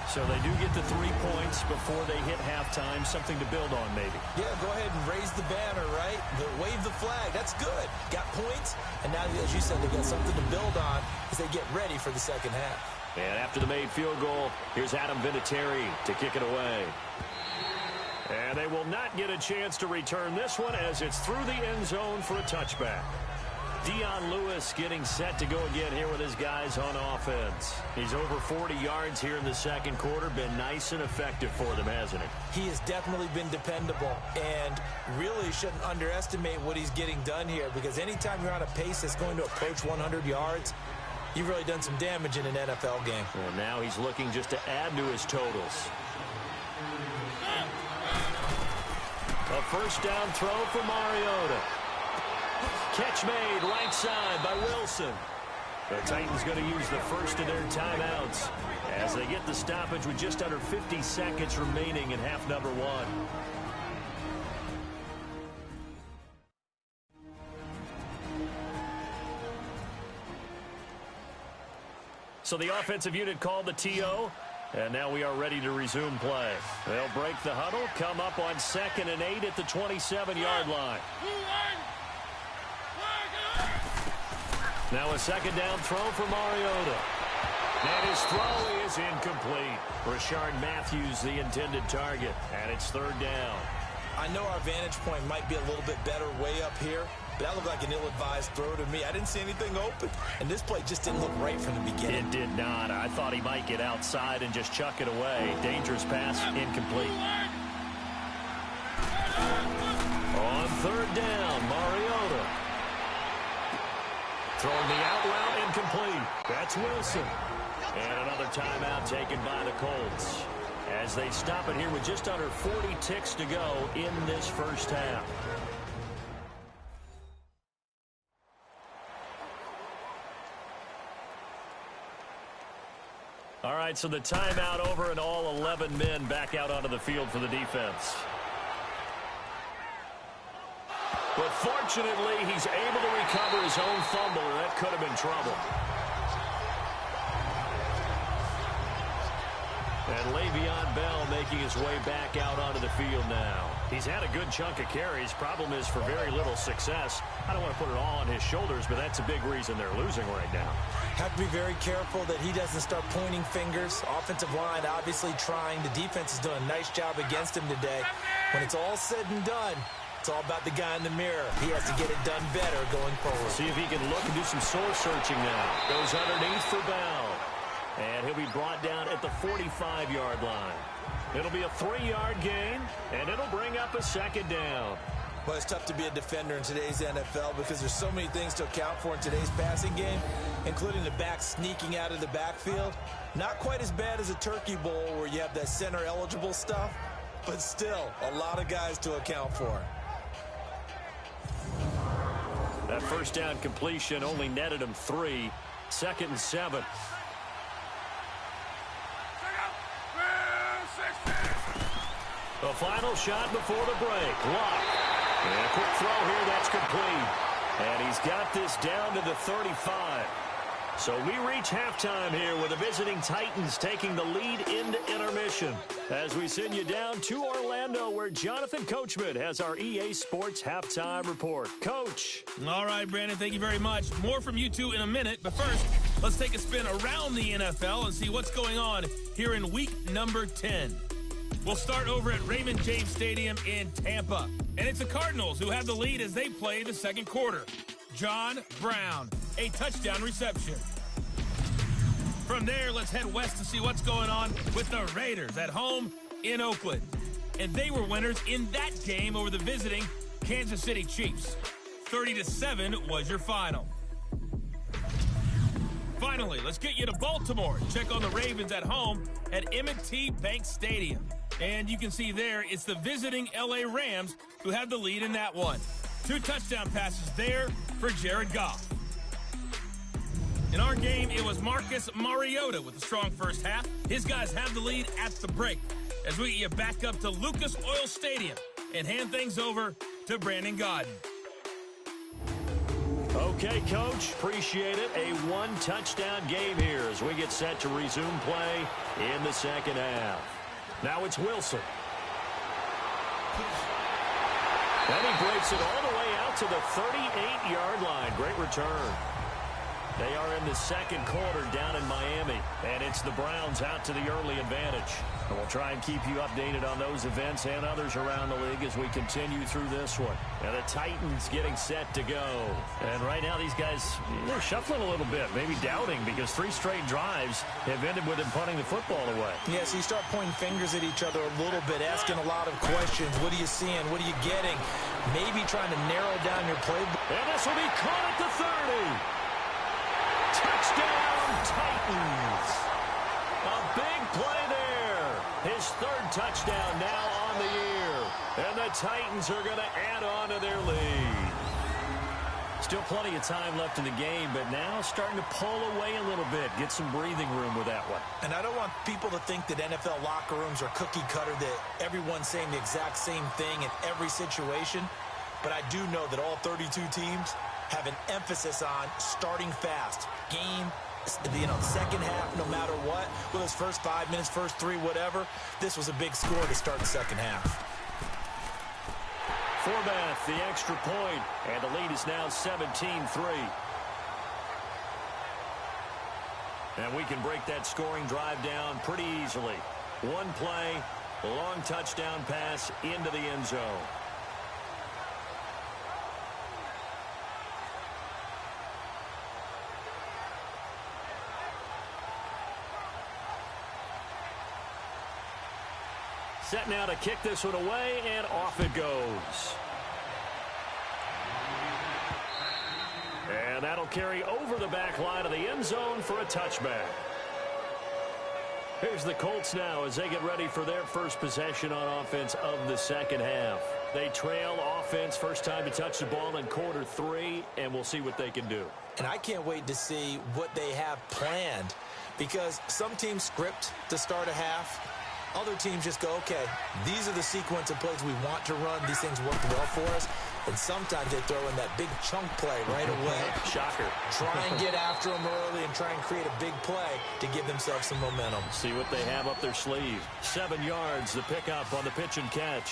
So they do get the 3 points before they hit halftime. Something to build on, maybe. Yeah, go ahead and raise the banner, right? Wave the flag. That's good. Got points. And now, as you said, they've got something to build on as they get ready for the second half. And after the made field goal, here's Adam Vinatieri to kick it away. And they will not get a chance to return this one as it's through the end zone for a touchback. Dion Lewis getting set to go again here with his guys on offense. He's over 40 yards here in the second quarter. Been nice and effective for them, hasn't he? He has definitely been dependable and really shouldn't underestimate what he's getting done here, because anytime you're on a pace that's going to approach 100 yards, you've really done some damage in an NFL game. And now he's looking just to add to his totals. A 1st down throw for Mariota. Catch made right side by Wilson. The Titans going to use the first of their timeouts as they get the stoppage with just under 50 seconds remaining in half number 1. So the offensive unit called the TO, and now we are ready to resume play. They'll break the huddle, come up on 2nd and 8 at the 27-yard line. Now a 2nd down throw for Mariota. And his throw is incomplete. Rashard Matthews, the intended target, and it's 3rd down. I know our vantage point might be a little bit better way up here, but that looked like an ill-advised throw to me. I didn't see anything open, and this play just didn't look right from the beginning. It did not. I thought he might get outside and just chuck it away. Dangerous pass, incomplete. On 3rd down, Mariota. Throwing the out route, incomplete. That's Wilson. And another timeout taken by the Colts as they stop it here with just under 40 ticks to go in this first half. All right, so the timeout over and all 11 men back out onto the field for the defense. But fortunately, he's able to recover his own fumble, or that could have been trouble. And Le'Veon Bell making his way back out onto the field now. He's had a good chunk of carries. Problem is for very little success. I don't want to put it all on his shoulders, but that's a big reason they're losing right now. Have to be very careful that he doesn't start pointing fingers. Offensive line obviously trying. The defense is doing a nice job against him today. When it's all said and done, It's all about the guy in the mirror. He has to get it done better going forward. See if he can look and do some soul searching now. Goes underneath for Bell. And he'll be brought down at the 45-yard line. It'll be a 3-yard gain, and it'll bring up a second down. Well, it's tough to be a defender in today's NFL because there's so many things to account for in today's passing game, including the back sneaking out of the backfield. Not quite as bad as a turkey bowl where you have that center-eligible stuff, but still a lot of guys to account for. That first down completion only netted him 3. 2nd and 7. The final shot before the break. Luck. And a quick throw here, that's complete. And he's got this down to the 35. So we reach halftime here with the visiting Titans taking the lead into intermission. As we send you down to Orlando where Jonathan Coachman has our EA Sports Halftime Report. Coach. All right, Brandon, thank you very much. More from you two in a minute. But first, let's take a spin around the NFL and see what's going on here in week number 10. We'll start over at Raymond James Stadium in Tampa. And it's the Cardinals who have the lead as they play the second quarter. John Brown, a touchdown reception. From there, let's head west to see what's going on with the Raiders at home in Oakland. And they were winners in that game over the visiting Kansas City Chiefs. 30-7 was your final. Finally, let's get you to Baltimore. Check on the Ravens at home at M&T Bank Stadium. And you can see there, it's the visiting LA Rams who have the lead in that one. 2 touchdown passes there for Jared Goff. In our game, it was Marcus Mariota with a strong first half. His guys have the lead at the break as we get back up to Lucas Oil Stadium and hand things over to Brandon Gaudin. Okay, Coach, appreciate it. A 1-touchdown game here as we get set to resume play in the second half. Now it's Wilson. And he breaks it all the way out to the 38-yard line. Great return. They are in the second quarter down in Miami, and it's the Browns out to the early advantage. And we'll try and keep you updated on those events and others around the league as we continue through this one. And the Titans getting set to go. And right now these guys, they're shuffling a little bit, maybe doubting because 3 straight drives have ended with them punting the football away. Yeah, so you start pointing fingers at each other a little bit, asking a lot of questions. What are you seeing? What are you getting? Maybe trying to narrow down your playbook. And this will be caught at the 30. Touchdown, Titans. A big play there. His 3rd touchdown now on the year. And the Titans are going to add on to their lead. Still plenty of time left in the game, but now starting to pull away a little bit. Get some breathing room with that one. And I don't want people to think that NFL locker rooms are cookie cutter, that everyone's saying the exact same thing in every situation. But I do know that all 32 teams have an emphasis on starting fast. Game, second half, no matter what. Well, those first 5 minutes, first 3, whatever. This was a big score to start the second half. Forbath, the extra point, and the lead is now 17-3. And we can break that scoring drive down pretty easily. 1 play, long touchdown pass into the end zone. Set now to kick this one away, and off it goes. And that'll carry over the back line of the end zone for a touchback. Here's the Colts now as they get ready for their first possession on offense of the second half. They trail offense, first time to touch the ball in quarter 3, and we'll see what they can do. And I can't wait to see what they have planned, because some teams script to start a half. Other teams just go, okay, these are the sequence of plays we want to run. These things work well for us. And sometimes they throw in that big chunk play right away. Shocker. Try and get after them early and try and create a big play to give themselves some momentum. See what they have up their sleeve. 7 yards, the pickup on the pitch and catch.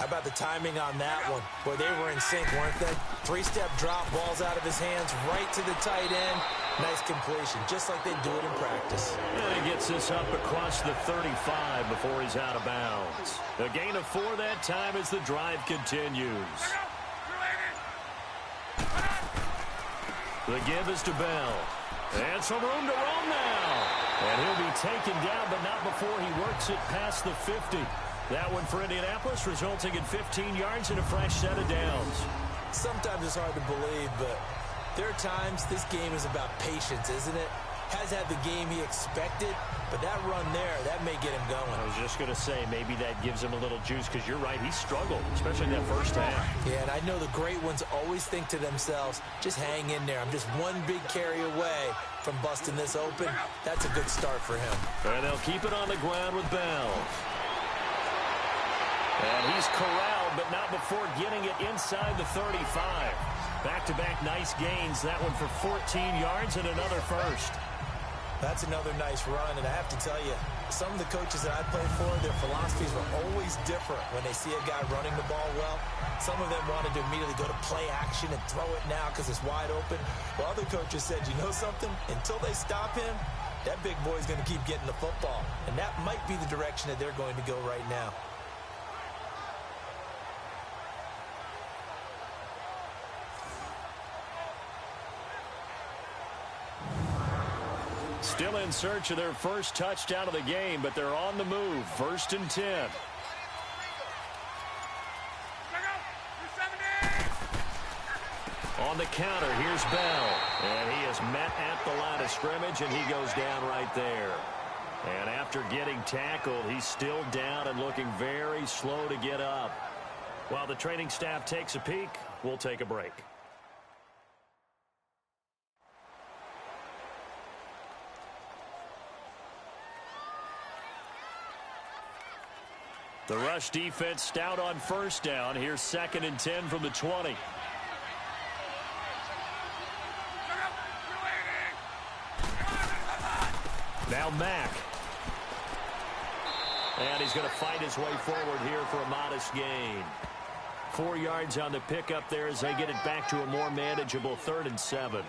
How about the timing on that one? Boy, they were in sync, weren't they? 3-step drop, balls out of his hands, right to the tight end. Nice completion, just like they do it in practice. And he gets this up across the 35 before he's out of bounds. A gain of 4 that time as the drive continues. The give is to Bell. And some room to roam now. And he'll be taken down, but not before he works it past the 50. That one for Indianapolis, resulting in 15 yards and a fresh set of downs. Sometimes it's hard to believe, but there are times this game is about patience, isn't it? Has had the game he expected, but that run there, that may get him going. I was just going to say, maybe that gives him a little juice, because you're right, he struggled, especially in that first half. Yeah, and I know the great ones always think to themselves, just hang in there. I'm just one big carry away from busting this open. That's a good start for him. And they'll keep it on the ground with Bell. And he's corralled, but not before getting it inside the 35. Back-to-back nice gains. That one for 14 yards and another first. That's another nice run, and I have to tell you, some of the coaches that I played for, their philosophies were always different when they see a guy running the ball well. Some of them wanted to immediately go to play action and throw it now because it's wide open. While other coaches said, you know something? Until they stop him, that big boy's going to keep getting the football. And that might be the direction that they're going to go right now. Still in search of their first touchdown of the game, but they're on the move. 1st and 10. On the counter, here's Bell. And he is met at the line of scrimmage, and he goes down right there. And after getting tackled, he's still down and looking very slow to get up. While the training staff takes a peek, we'll take a break. The rush defense stout on 1st down. Here's 2nd and 10 from the 20. Now Mack. And he's going to fight his way forward here for a modest gain. 4 yards on the pickup there as they get it back to a more manageable 3rd and 7.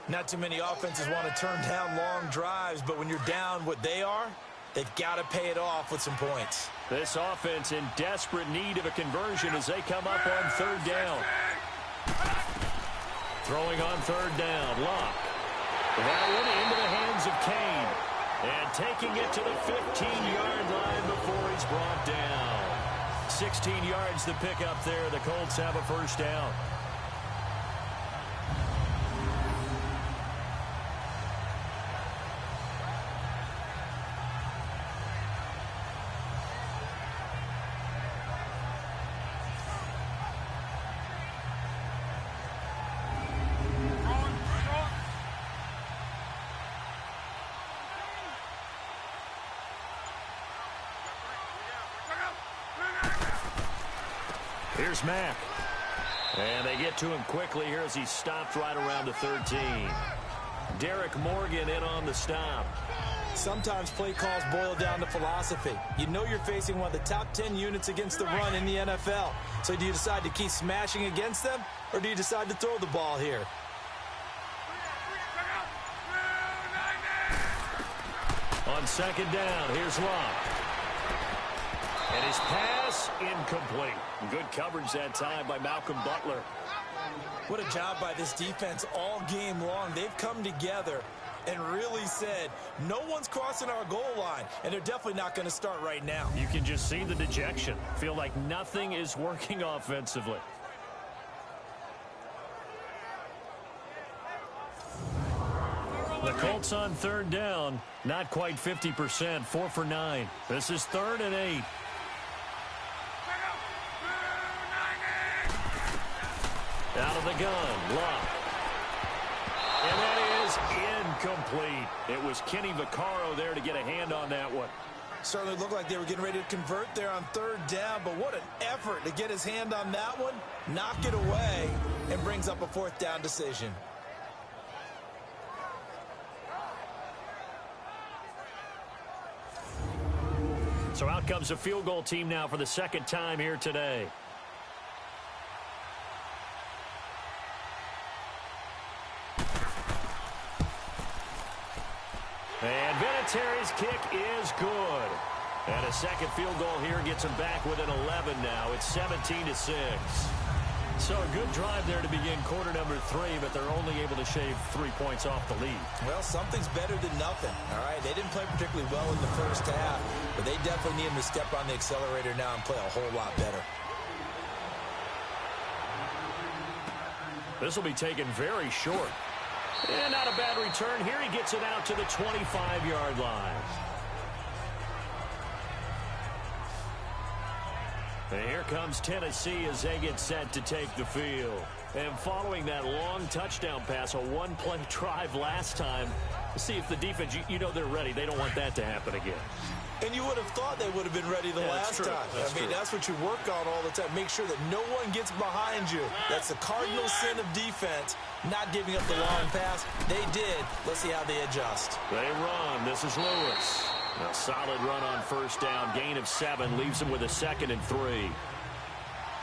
Not too many offenses want to turn down long drives, but when you're down what they are, they've got to pay it off with some points. This offense in desperate need of a conversion as they come up on 3rd down. Throwing on 3rd down, Locke. That one into the hands of Kane. And taking it to the 15-yard line before he's brought down. 16 yards to pick up there. The Colts have a 1st down. Here's Mack. And they get to him quickly here as he stopped right around the 13. Derek Morgan in on the stop. Sometimes play calls boil down to philosophy. You know you're facing one of the top 10 units against the run in the NFL. So do you decide to keep smashing against them, or do you decide to throw the ball here? On 2nd down, here's Locke. And his pass incomplete. Good coverage that time by Malcolm Butler. What a job by this defense all game long. They've come together and really said, no one's crossing our goal line, and they're definitely not going to start right now. You can just see the dejection. Feel like nothing is working offensively. The Colts on 3rd down, not quite 50%, 4 for 9. This is 3rd and 8. Out of the gun, Locke. And that is incomplete. It was Kenny Vaccaro there to get a hand on that one. Certainly looked like they were getting ready to convert there on 3rd down, but what an effort to get his hand on that one, knock it away, and brings up a 4th down decision. So out comes a field goal team now for the 2nd time here today. And Vinatieri's kick is good. And a second field goal here gets him back within 11 now. It's 17-6. So a good drive there to begin quarter number 3, but they're only able to shave 3 points off the lead. Well, something's better than nothing, all right? They didn't play particularly well in the first half, but they definitely need him to step on the accelerator now and play a whole lot better. This will be taken very short. And not a bad return here. He gets it out to the 25-yard line. And here comes Tennessee as they get set to take the field. And following that long touchdown pass, a one-play drive last time, see if the defense, you know they're ready. They don't want that to happen again. And you would have thought they would have been ready the last time. That's what you work on all the time. Make sure that no one gets behind you. That's the cardinal sin of defense, not giving up the long pass. They did. Let's see how they adjust. They run. This is Lewis. A solid run on first down. Gain of 7 leaves him with a 2nd and 3.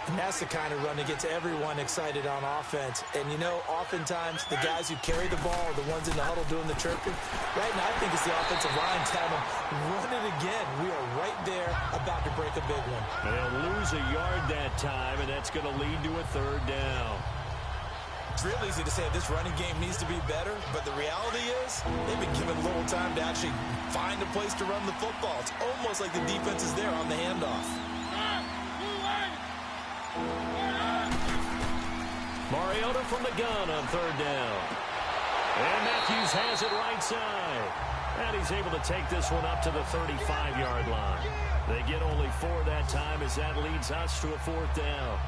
And that's the kind of run that gets everyone excited on offense. And, you know, oftentimes the guys who carry the ball are the ones in the huddle doing the chirping. Right now, I think it's the offensive line telling them, run it again. We are right there about to break a big one. And they'll lose a yard that time, and that's going to lead to a 3rd down. It's real easy to say this running game needs to be better, but the reality is they've been given little time to actually find a place to run the football. It's almost like the defense is there on the handoff. Mariota from the gun on 3rd down. And Matthews has it right side. And he's able to take this one up to the 35-yard line. They get only 4 that time as that leads us to a 4th down.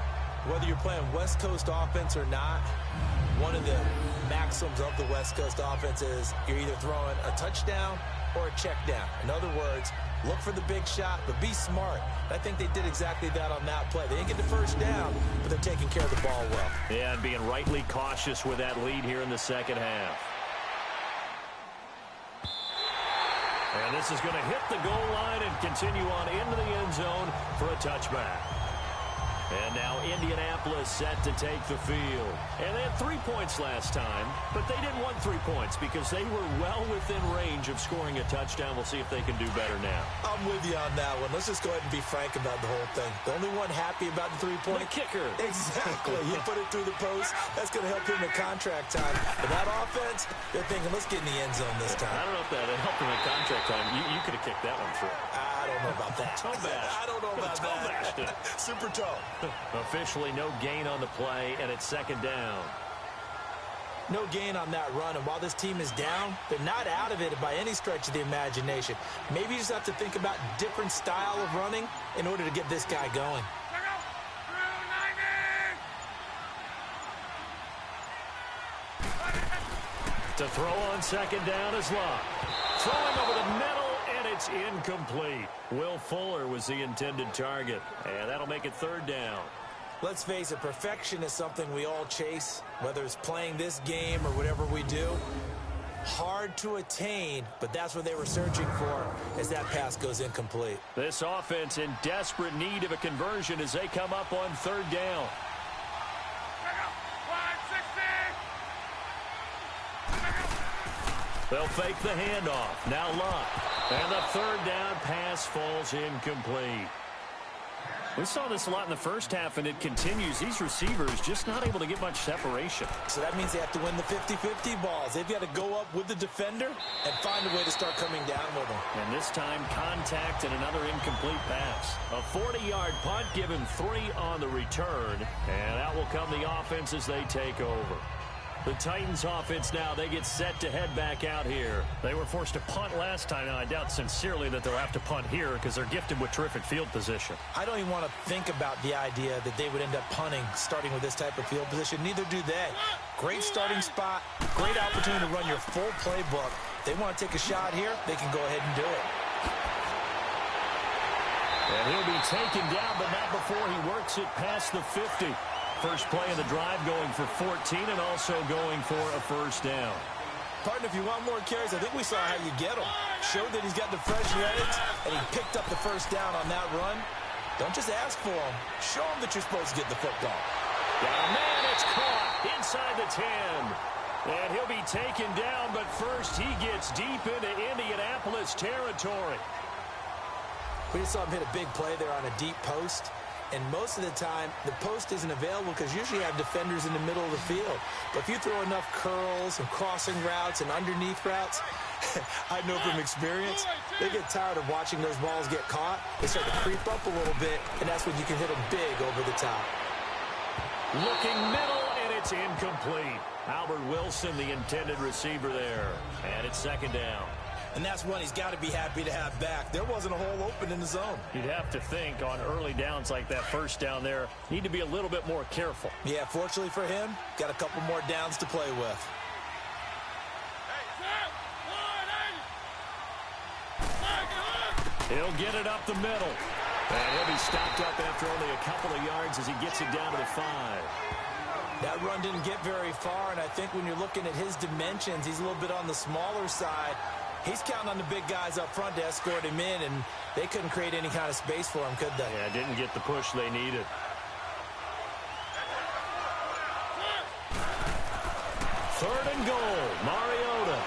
Whether you're playing West Coast offense or not, one of the maxims of the West Coast offense is you're either throwing a touchdown or a check down. In other words, look for the big shot, but be smart. I think they did exactly that on that play. They didn't get the first down, but they're taking care of the ball well. Yeah, and being rightly cautious with that lead here in the second half. And this is going to hit the goal line and continue on into the end zone for a touchback. And now Indianapolis set to take the field. And they had 3 points last time, but they didn't want 3 points because they were well within range of scoring a touchdown. We'll see if they can do better now. I'm with you on that one. Let's just go ahead and be frank about the whole thing. The only one happy about the 3-point? The kicker. Exactly. He put it through the post. That's going to help him in contract time. But that offense, they're thinking, let's get in the end zone this time. I don't know if that helped him in contract time. You could have kicked that one through. I don't know about that. Toe bash. I don't know about that. Super toe. Officially no gain on the play, and it's 2nd down. No gain on that run, and while this team is down, they're not out of it by any stretch of the imagination. Maybe you just have to think about different style of running in order to get this guy going. To throw on 2nd down is Locke. Throwing over the middle, and it's incomplete. Will Fuller was the intended target, and that'll make it 3rd down. Let's face it, perfection is something we all chase, whether it's playing this game or whatever we do. Hard to attain, but that's what they were searching for as that pass goes incomplete. This offense in desperate need of a conversion as they come up on 3rd down. They'll fake the handoff. Now Locke. And the 3rd down pass falls incomplete. We saw this a lot in the first half, and it continues. These receivers just not able to get much separation. So that means they have to win the 50-50 balls. They've got to go up with the defender and find a way to start coming down with them. And this time, contact and another incomplete pass. A 40-yard punt, given 3 on the return. And out will come the offense as they take over. The Titans offense now, they get set to head back out here. They were forced to punt last time, and I doubt sincerely that they'll have to punt here because they're gifted with terrific field position. I don't even want to think about the idea that they would end up punting starting with this type of field position. Neither do they. Great starting spot, great opportunity to run your full playbook. They want to take a shot here, they can go ahead and do it. And he'll be taken down, but not before he works it past the 50. First play of the drive going for 14 and also going for a 1st down. Partner, if you want more carries, I think we saw how you get them. Showed that he's got the fresh legs, and he picked up the 1st down on that run. Don't just ask for them. Show them that you're supposed to get the football. Got a man, it's caught inside the 10. And he'll be taken down, but first he gets deep into Indianapolis territory. We just saw him hit a big play there on a deep post. And most of the time, the post isn't available because usually you have defenders in the middle of the field. But if you throw enough curls and crossing routes and underneath routes, I know from experience, they get tired of watching those balls get caught. They start to creep up a little bit, and that's when you can hit them big over the top. Looking middle, and it's incomplete. Albert Wilson, the intended receiver there. And it's second down. And that's one he's got to be happy to have back. There wasn't a hole open in the zone. You'd have to think on early downs like that first down there, need to be a little bit more careful. Yeah, fortunately for him, got a couple more downs to play with. He'll get it up the middle. And he'll be stopped up after only a couple of yards as he gets it down to the 5. That run didn't get very far, and I think when you're looking at his dimensions, he's a little bit on the smaller side. He's counting on the big guys up front to escort him in, and they couldn't create any kind of space for him, could they? Yeah, didn't get the push they needed. Third and goal, Mariota.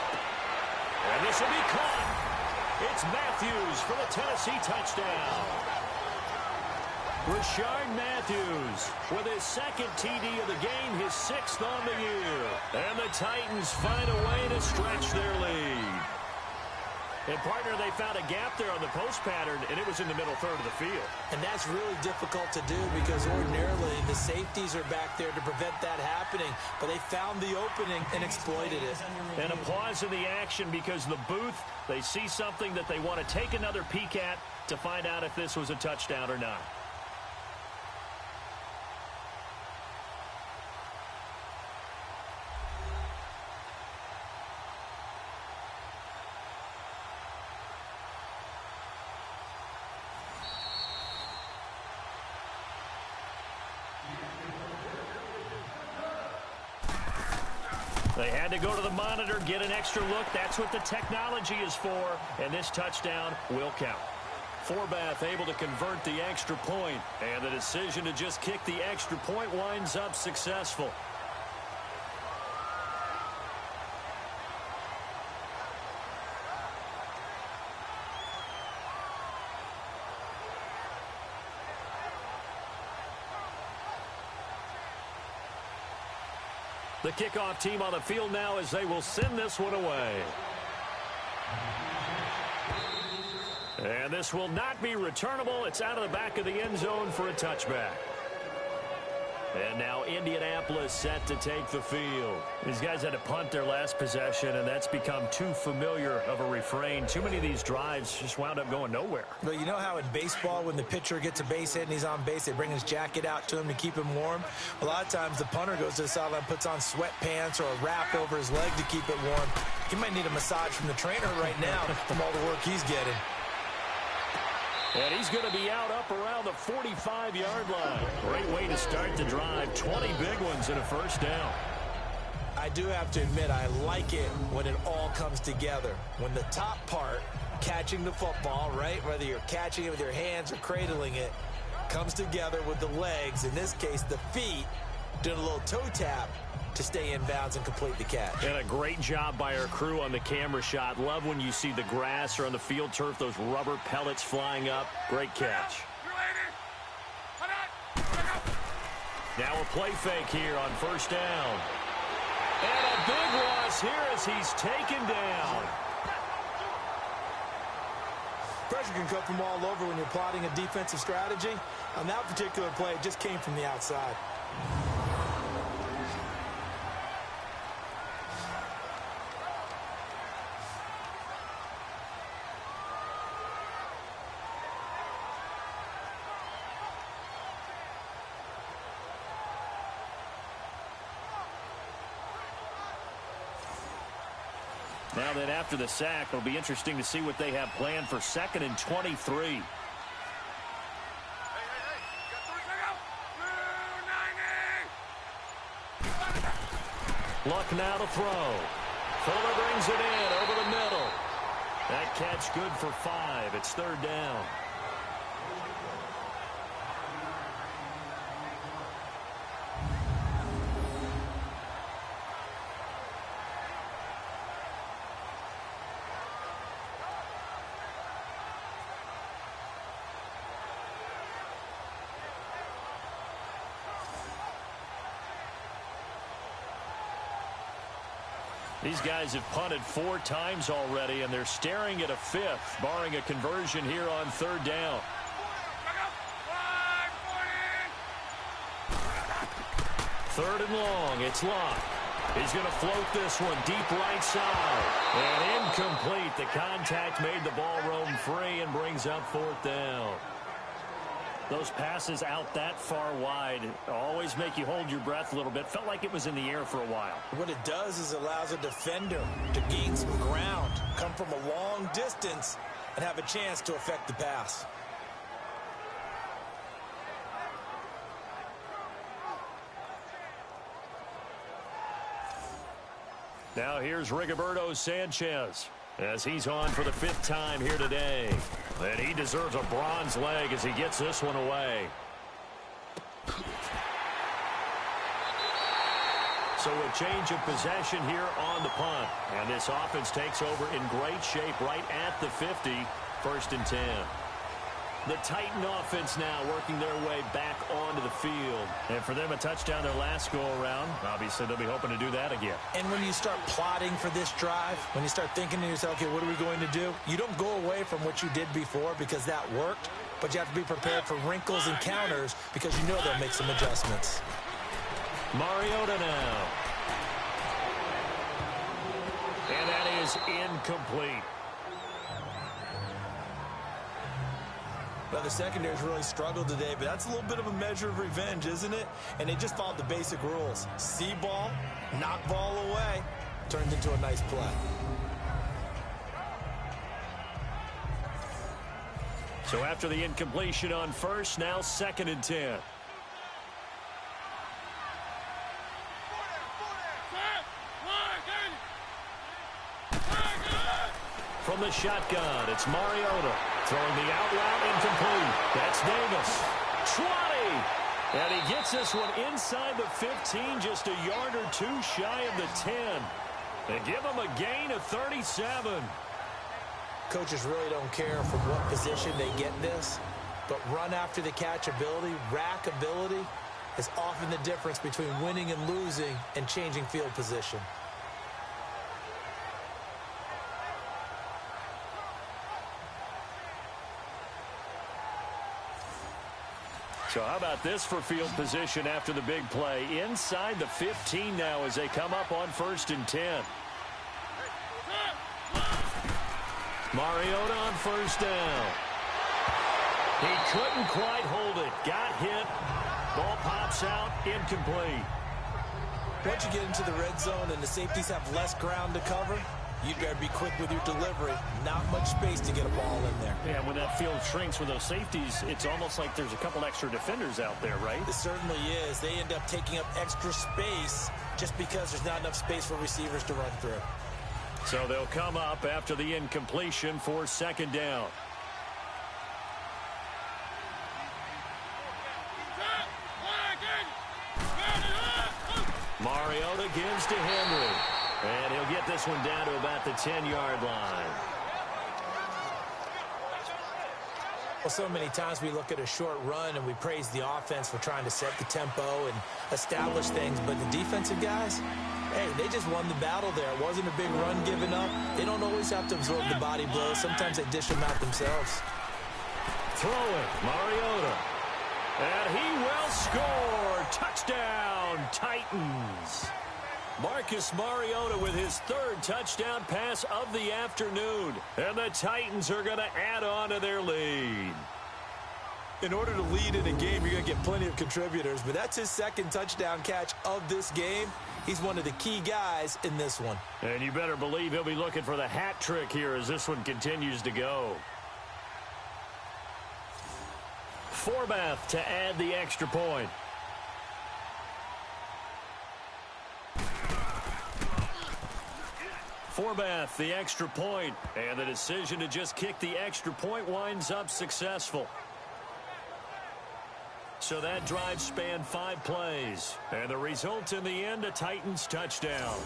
And this will be caught. It's Matthews for the Tennessee touchdown. Rashard Matthews with his second TD of the game, his 6th on the year. And the Titans find a way to stretch their lead. And, partner, they found a gap there on the post pattern, and it was in the middle third of the field. And that's really difficult to do because ordinarily the safeties are back there to prevent that happening. But they found the opening and exploited it. And a pause in the action because the booth, they see something that they want to take another peek at to find out if this was a touchdown or not. They had to go to the monitor, get an extra look. That's what the technology is for, and this touchdown will count. Forbath able to convert the extra point, and the decision to just kick the extra point winds up successful. The kickoff team on the field now as they will send this one away. And this will not be returnable. It's out of the back of the end zone for a touchback. And now Indianapolis set to take the field. These guys had to punt their last possession, and that's become too familiar of a refrain. Too many of these drives just wound up going nowhere. Well, you know how in baseball when the pitcher gets a base hit and he's on base, they bring his jacket out to him to keep him warm? A lot of times the punter goes to the sideline, puts on sweatpants or a wrap over his leg to keep it warm. He might need a massage from the trainer right now from all the work he's getting. And he's going to be out up around the 45-yard line. Great way to start the drive. 20 big ones and a first down. I do have to admit, I like it when it all comes together. When the top part, catching the football, right, whether you're catching it with your hands or cradling it, comes together with the legs, in this case the feet, doing a little toe tap to stay in bounds and complete the catch. And a great job by our crew on the camera shot. Love when you see the grass or on the field turf, those rubber pellets flying up. Great catch. Now a play fake here on first down. And a big loss here as he's taken down. Pressure can come from all over when you're plotting a defensive strategy. On that particular play, it just came from the outside. Now then, after the sack, it'll be interesting to see what they have planned for 2nd and 23. Luck now to throw. Fuller brings it in over the middle. That catch good for 5. It's 3rd down. These guys have punted 4 times already, and they're staring at a 5th, barring a conversion here on 3rd down. Third and long. It's Locke. He's going to float this one deep right side. And incomplete. The contact made the ball roam free and brings up 4th down. Those passes out that far wide always make you hold your breath a little bit. Felt like it was in the air for a while. What it does is allows a defender to gain some ground, come from a long distance, and have a chance to affect the pass. Now here's Rigoberto Sanchez as he's on for the 5th time here today. And he deserves a bronze leg as he gets this one away. So a change of possession here on the punt. And this offense takes over in great shape right at the 50, 1st and 10. The Titan offense now working their way back onto the field. And for them, a touchdown their last go-around. Obviously, they'll be hoping to do that again. And when you start plotting for this drive, when you start thinking to yourself, okay, what are we going to do? You don't go away from what you did before because that worked, but you have to be prepared for wrinkles and counters because you know they'll make some adjustments. Mariota now. And that is incomplete. Well, the secondary's really struggled today, but that's a little bit of a measure of revenge, isn't it? And they just followed the basic rules. See ball, knock ball away, turns into a nice play. So after the incompletion on 1st, now 2nd and 10. From the shotgun, it's Mariota. Throwing the out route incomplete. That's Davis. 20. And he gets this one inside the 15, just a yard or 2 shy of the 10. They give him a gain of 37. Coaches really don't care from what position they get this, but run after the catch ability, rack ability, is often the difference between winning and losing and changing field position. So how about this for field position after the big play? Inside the 15 now as they come up on 1st and 10. Mariota on 1st down. He couldn't quite hold it. Got hit. Ball pops out. Incomplete. Once you get into the red zone and the safeties have less ground to cover, you better be quick with your delivery. Not much space to get a ball in there. Yeah, when that field shrinks with those safeties, it's almost like there's a couple extra defenders out there, right? It certainly is. They end up taking up extra space just because there's not enough space for receivers to run through. So they'll come up after the incompletion for 2nd down. Mariota gives to Henry. And he'll get this one down to about the 10-yard line. Well, so many times we look at a short run and we praise the offense for trying to set the tempo and establish things. But the defensive guys, hey, they just won the battle there. It wasn't a big run given up. They don't always have to absorb the body blows. Sometimes they dish them out themselves. Throw it, Mariota. And he will score. Touchdown, Titans. Marcus Mariota with his 3rd touchdown pass of the afternoon. And the Titans are going to add on to their lead. In order to lead in a game, you're going to get plenty of contributors. But that's his 2nd touchdown catch of this game. He's one of the key guys in this one. And you better believe he'll be looking for the hat trick here as this one continues to go. Forbath to add the extra point. Forbath, the extra point, and the decision to just kick the extra point winds up successful. So that drive spanned 5 plays, and the result in the end, a Titans touchdown.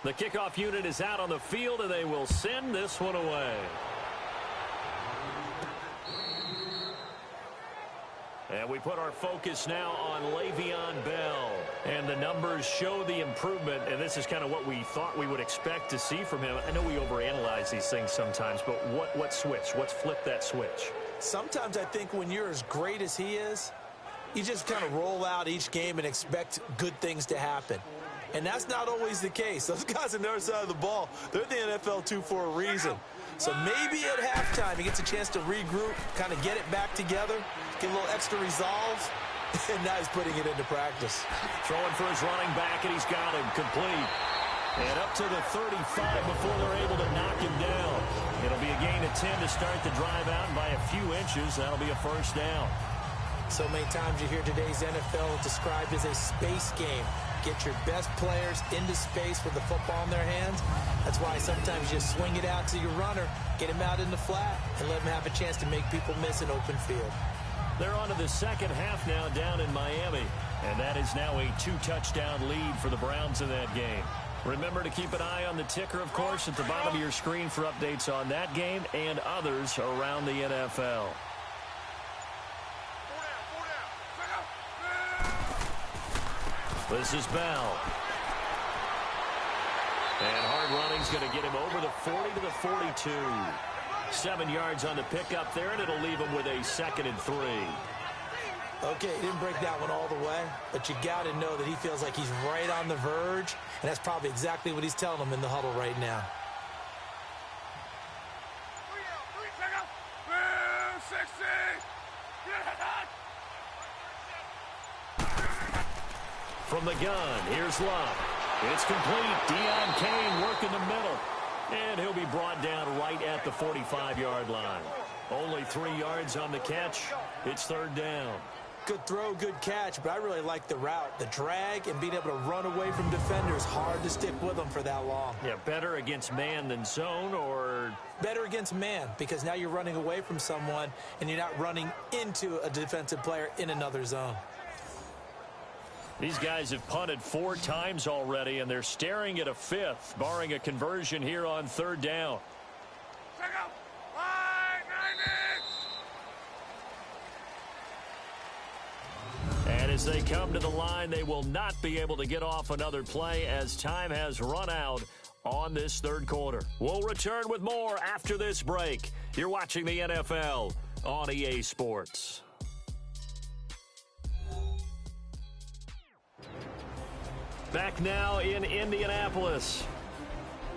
The kickoff unit is out on the field, and they will send this one away. And we put our focus now on Le'Veon Bell. And the numbers show the improvement, and this is kind of what we thought we would expect to see from him. I know we overanalyze these things sometimes, but what switch? What's flipped that switch? Sometimes I think when you're as great as he is, you just kind of roll out each game and expect good things to happen. And that's not always the case. Those guys on the other side of the ball, they're the NFL 2 for a reason. So maybe at halftime he gets a chance to regroup, kind of get it back together, get a little extra resolve, and now he's putting it into practice. Throwing for his running back, and he's got him complete. And up to the 35 before they're able to knock him down. It'll be a gain of 10 to start the drive out, and by a few inches, that'll be a first down. So many times you hear today's NFL described as a space game. Get your best players into space with the football in their hands. That's why sometimes you swing it out to your runner, get him out in the flat, and let him have a chance to make people miss an open field. They're on to the second half now down in Miami. And that is now a 2-touchdown lead for the Browns in that game. Remember to keep an eye on the ticker, of course, at the bottom of your screen for updates on that game and others around the NFL. This is Bell. And hard running's going to get him over the 40 to the 42. 7 yards on the pickup there, and it'll leave him with a 2nd and 3. Okay, he didn't break that one all the way, but you got to know that he feels like he's right on the verge, and that's probably exactly what he's telling them in the huddle right now. From the gun, here's Love. It's complete. Deion Kane working the middle. And he'll be brought down right at the 45-yard line. Only 3 yards on the catch. It's 3rd down. Good throw, good catch, but I really like the route. The drag and being able to run away from defenders. Hard to stick with them for that long. Yeah, better against man than zone, or? Better against man, because now you're running away from someone and you're not running into a defensive player in another zone. These guys have punted 4 times already, and they're staring at a 5th, barring a conversion here on 3rd down. And as they come to the line, they will not be able to get off another play as time has run out on this 3rd quarter. We'll return with more after this break. You're watching the NFL on EA Sports. Back now in Indianapolis.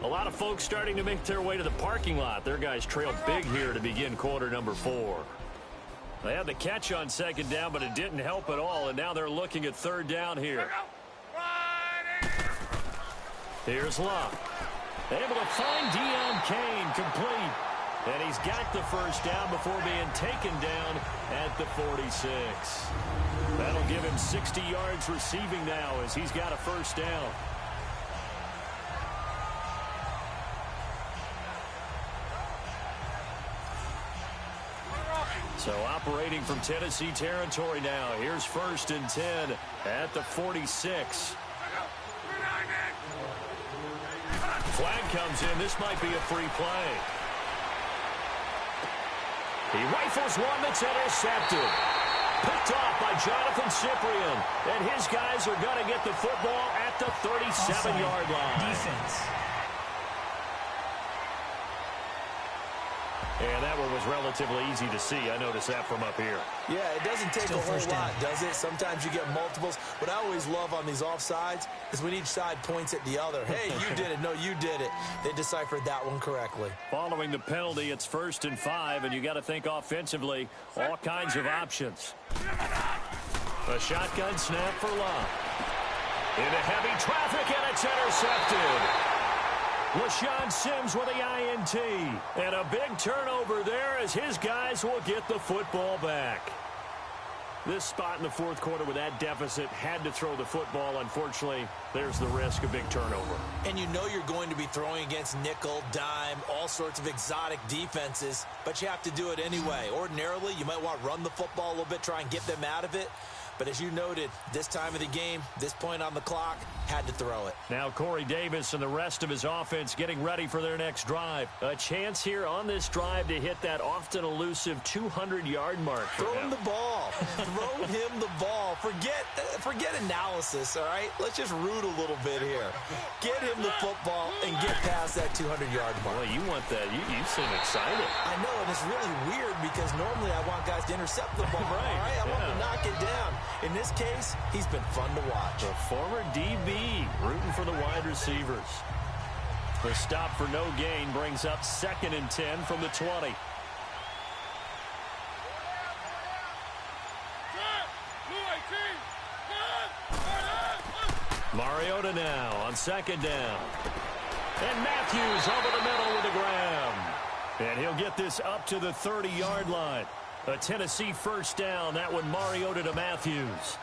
A lot of folks starting to make their way to the parking lot. Their guys trailed big here to begin quarter number 4. They had the catch on 2nd down, but it didn't help at all, and now they're looking at 3rd down here. Here's Love. Able to find Deion Kane complete. And he's got the 1st down before being taken down at the 46. That'll give him 60 yards receiving now as he's got a 1st down. So operating from Tennessee territory now. Here's 1st and 10 at the 46. Flag comes in. This might be a free play. He rifles one that's intercepted. Picked off by Jonathan Cyprien. And his guys are going to get the football at the 37-yard line. Defense. And that one was relatively easy to see. I noticed that from up here. Yeah, it doesn't take a whole lot, does it? Sometimes you get multiples. What I always love on these offsides is when each side points at the other. Hey, you did it. No, you did it. They deciphered that one correctly. Following the penalty, it's 1st and 5, and you got to think offensively, all kinds of options. A shotgun snap for Love. Into heavy traffic, and it's intercepted. LaShawn Sims with the INT. And a big turnover there as his guys will get the football back. This spot in the 4th quarter with that deficit had to throw the football. Unfortunately, there's the risk of big turnover. And you know you're going to be throwing against nickel, dime, all sorts of exotic defenses, but you have to do it anyway. Ordinarily, you might want to run the football a little bit, try and get them out of it. But as you noted, this time of the game, this point on the clock, had to throw it. Now Corey Davis and the rest of his offense getting ready for their next drive. A chance here on this drive to hit that often elusive 200-yard mark. Throw him the ball. Throw him the ball. Forget analysis, all right? Let's just root a little bit here. Get him the football and get past that 200-yard mark. Boy, you want that. You seem excited. I know, and it's really weird because normally I want guys to intercept the ball. Right. All right? I want to knock it down. In this case, he's been fun to watch. The former DB rooting for the wide receivers. The stop for no gain brings up 2nd and 10 from the 20. Mariota now on 2nd down. And Matthews over the middle with the grab. And he'll get this up to the 30-yard line. A Tennessee first down. That one Mariota to Matthews.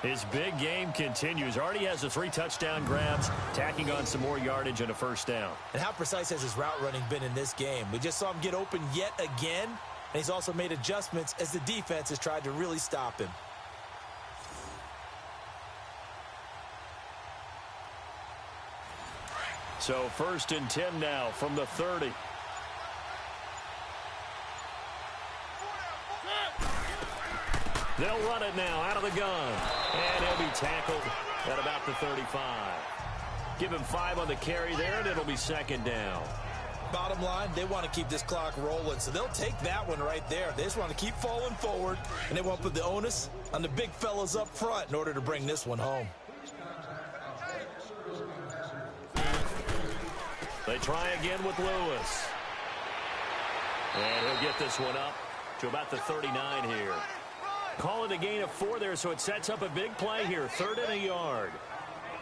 His big game continues. Already has the 3 touchdown grabs, tacking on some more yardage and a first down. And how precise has his route running been in this game? We just saw him get open yet again, and he's also made adjustments as the defense has tried to really stop him. So 1st and 10 now from the 30. They'll run it now out of the gun. And he'll be tackled at about the 35. Give him 5 on the carry there, and it'll be 2nd down. Bottom line, they want to keep this clock rolling, so they'll take that one right there. They just want to keep falling forward, and they want to put the onus on the big fellas up front in order to bring this one home. They try again with Lewis. And he'll get this one up to about the 39 here. Call it a gain of 4 there, so it sets up a big play here. 3rd and a yard.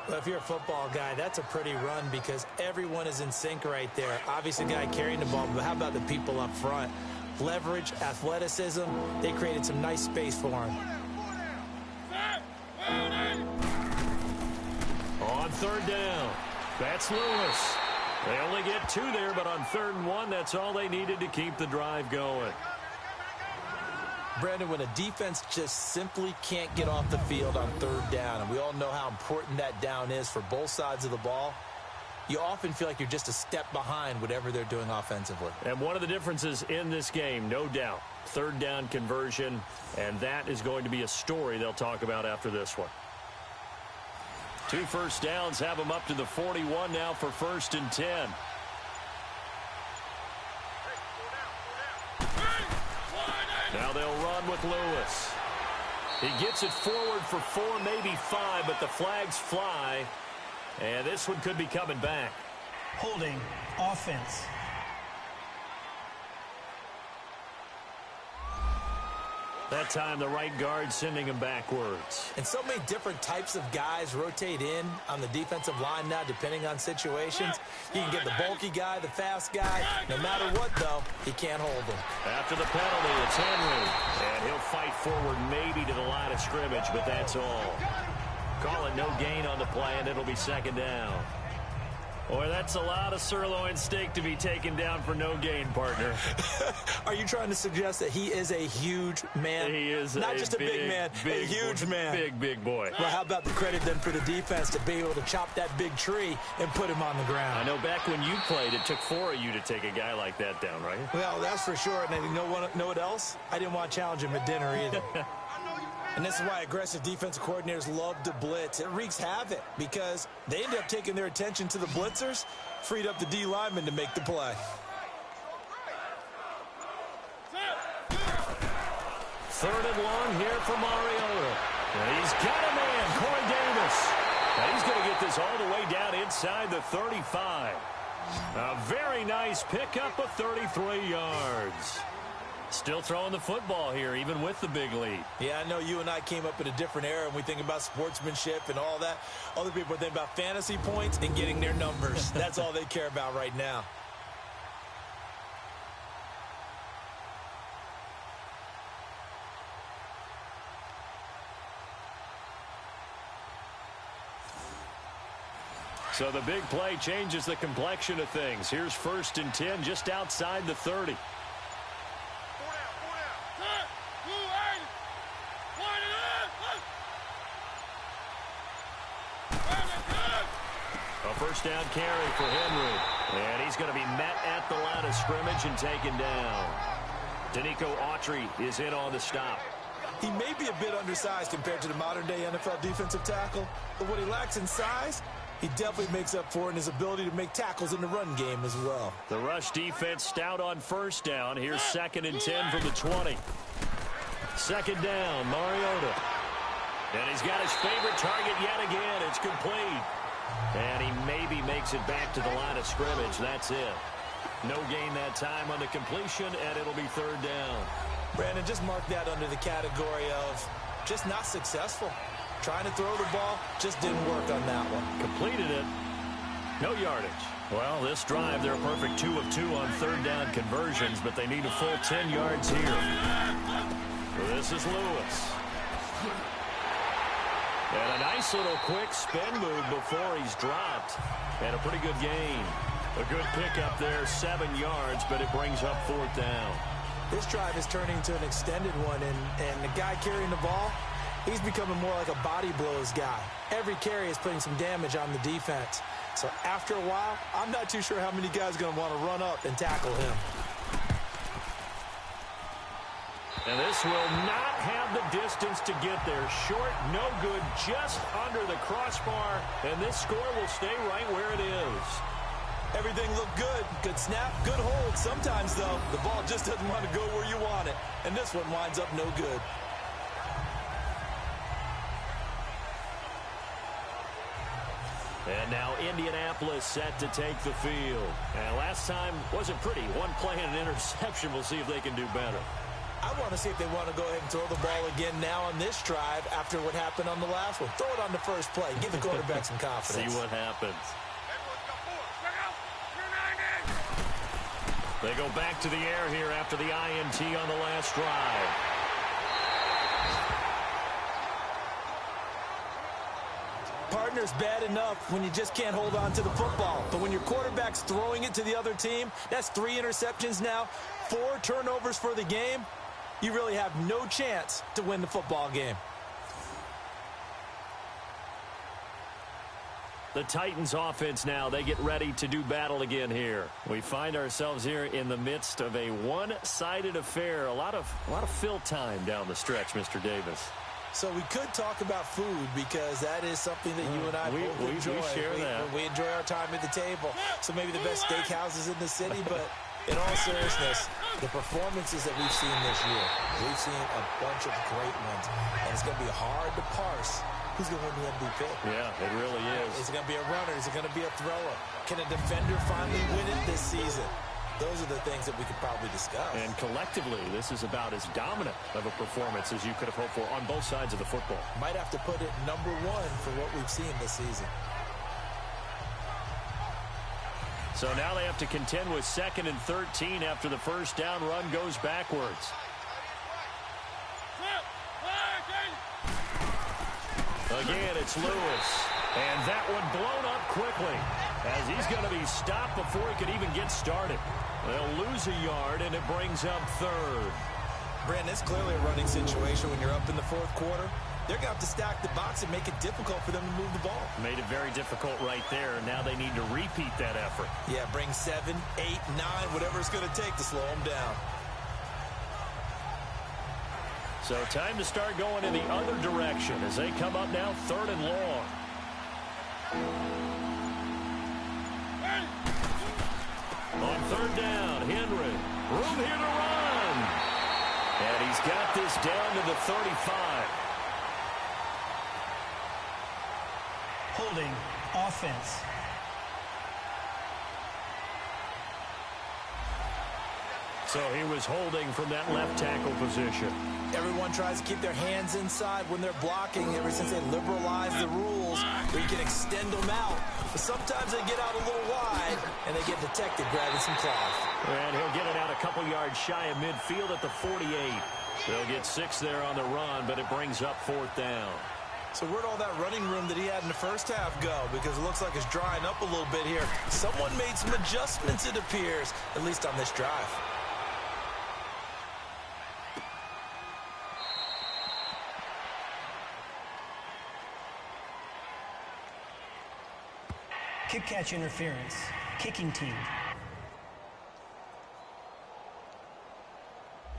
Well, if you're a football guy, that's a pretty run because everyone is in sync right there. Obviously, the guy carrying the ball, but how about the people up front? Leverage, athleticism, they created some nice space for him. On 3rd down, that's Lewis. They only get 2 there, but on 3rd and 1, that's all they needed to keep the drive going. Brandon, when a defense just simply can't get off the field on 3rd down, and we all know how important that down is for both sides of the ball, you often feel like you're just a step behind whatever they're doing offensively. And one of the differences in this game, no doubt, 3rd down conversion, and that is going to be a story they'll talk about after this one. 2 first downs have them up to the 41 now for 1st and 10. Now they'll run with Lewis. He gets it forward for 4, maybe 5, but the flags fly. And this one could be coming back. Holding offense. That time the right guard sending him backwards. And so many different types of guys rotate in on the defensive line now depending on situations. You can get the bulky guy, the fast guy. No matter what, though, he can't hold them. After the penalty, it's Henry. And he'll fight forward maybe to the line of scrimmage, but that's all. Call it no gain on the play, and it'll be 2nd down. Boy, that's a lot of sirloin steak to be taken down for no gain, partner. Are you trying to suggest that he is a huge man? He is not just a big man, a huge man. Big boy. Well, how about the credit then for the defense to be able to chop that big tree and put him on the ground? I know back when you played, it took 4 of you to take a guy like that down, right? Well, that's for sure. And you know what else? I didn't want to challenge him at dinner either. And this is why aggressive defensive coordinators love to blitz. It wreaks havoc because they end up taking their attention to the blitzers, freed up the D lineman to make the play. 3rd and long here for Mariota. And he's got a man, Corey Davis. And he's going to get this all the way down inside the 35. A very nice pickup of 33 yards. Still throwing the football here, even with the big lead. Yeah, I know you and I came up in a different era, and we think about sportsmanship and all that. Other people think about fantasy points and getting their numbers. That's all they care about right now. So the big play changes the complexion of things. Here's 1st and 10 just outside the 30. first down carry for Henry. And he's going to be met at the line of scrimmage and taken down. Danico Autry is in on the stop. He may be a bit undersized compared to the modern-day NFL defensive tackle, but what he lacks in size, he definitely makes up for in his ability to make tackles in the run game as well. The rush defense stout on first down. Here's 2nd and 10 from the 20. 2nd down, Mariota. And he's got his favorite target yet again. It's complete. And he maybe makes it back to the line of scrimmage. That's it. No gain that time on the completion, and it'll be 3rd down. Brandon, just mark that under the category of just not successful. Trying to throw the ball, just didn't work on that one. Completed it. No yardage. Well, this drive, they're a perfect 2 of 2 on 3rd down conversions, but they need a full 10 yards here. This is Lewis. And a nice little quick spin move before he's dropped. And a pretty good gain. A good pickup there, 7 yards, but it brings up 4th down. This drive is turning into an extended one, and the guy carrying the ball, he's becoming more like a body blows guy. Every carry is putting some damage on the defense. So after a while, I'm not too sure how many guys are going to want to run up and tackle him. And this will not have the distance to get there. Short, no good, just under the crossbar, and this score will stay right where it is. Everything looked good. Good snap, good hold. Sometimes, though, the ball just doesn't want to go where you want it. And this one winds up no good. And now Indianapolis set to take the field. And last time wasn't pretty. One play and an interception. We'll see if they can do better. I want to see if they want to go ahead and throw the ball again now on this drive after what happened on the last one. Throw it on the first play. Give the quarterback some confidence. See what happens. They go back to the air here after the INT on the last drive. Partner's bad enough when you just can't hold on to the football. But when your quarterback's throwing it to the other team, that's 3 interceptions now, 4 turnovers for the game. You really have no chance to win the football game. The Titans offense now, they get ready to do battle again here. We find ourselves here in the midst of a one-sided affair. A lot of fill time down the stretch, Mr. Davis. So we could talk about food because that is something that you and I both enjoy. We share that. We enjoy our time at the table. So maybe the best steakhouses in the city, but in all seriousness, the performances that we've seen this year, we've seen a bunch of great ones, and it's going to be hard to parse who's going to win the MVP. Yeah, it really is. Is it going to be a runner? Is it going to be a thrower? Can a defender finally win it this season? Those are the things that we could probably discuss. And collectively, this is about as dominant of a performance as you could have hoped for on both sides of the football. Might have to put it #1 for what we've seen this season. So now they have to contend with 2nd and 13 after the first down run goes backwards. Again, it's Lewis. And that one blown up quickly as he's going to be stopped before he could even get started. They'll lose a yard, and it brings up 3rd. Brandon, it's clearly a running situation when you're up in the 4th quarter. They're going to have to stack the box and make it difficult for them to move the ball. Made it very difficult right there. Now they need to repeat that effort. Yeah, bring 7, 8, 9, whatever it's going to take to slow them down. So time to start going in the other direction as they come up now 3rd and long. On 3rd down, Henry. Room here to run. And he's got this down to the 35. Holding offense. So he was holding from that left tackle position. Everyone tries to keep their hands inside when they're blocking ever since they liberalized the rules where you can extend them out. But sometimes they get out a little wide and they get detected grabbing some cloth. And he'll get it out a couple yards shy of midfield at the 48. They'll get 6 there on the run, but it brings up 4th down. So where'd all that running room that he had in the first half go? Because it looks like it's drying up a little bit here. Someone made some adjustments, it appears, at least on this drive. Kick catch interference. Kicking team.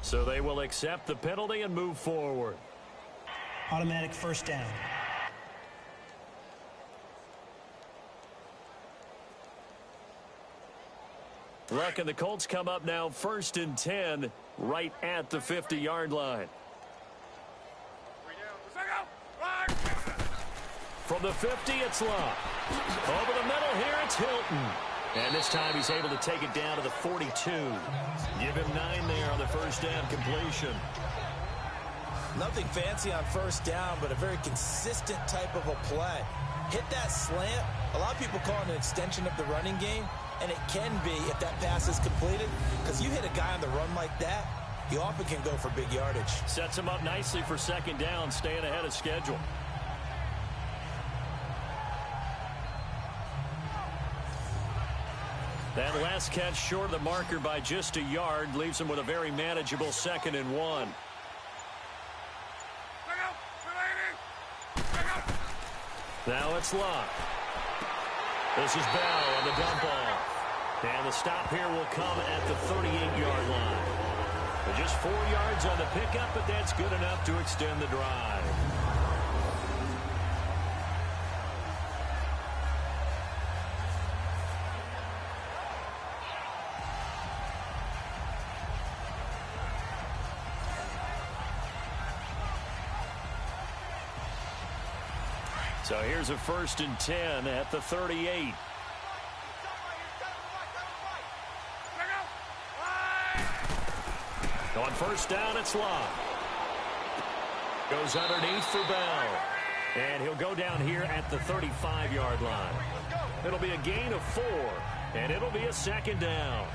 So they will accept the penalty and move forward. Automatic first down. Luck and the Colts come up now 1st and 10 right at the 50-yard line. From the 50, it's Luck. Over the middle here, it's Hilton. And this time he's able to take it down to the 42. Give him 9 there on the first down completion. Nothing fancy on first down, but a very consistent type of a play. Hit that slant. A lot of people call it an extension of the running game, and it can be if that pass is completed, because you hit a guy on the run like that, he often can go for big yardage. Sets him up nicely for second down, staying ahead of schedule. That last catch short of the marker by just a yard leaves him with a very manageable 2nd and 1. Now it's Luck. This is Bell on the dump off. And the stop here will come at the 38-yard line. But just 4 yards on the pickup, but that's good enough to extend the drive. So here's a 1st and 10 at the 38. On first down, it's Luck. Goes underneath for Bell. And he'll go down here at the 35-yard line. It'll be a gain of 4, and it'll be a 2nd down.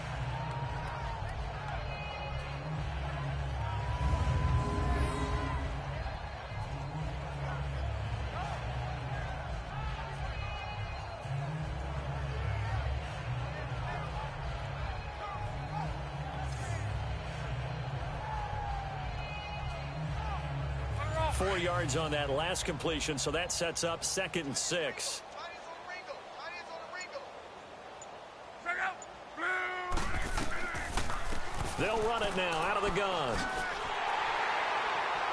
Yards on that last completion, so that sets up 2nd and 6. They'll run it now out of the gun.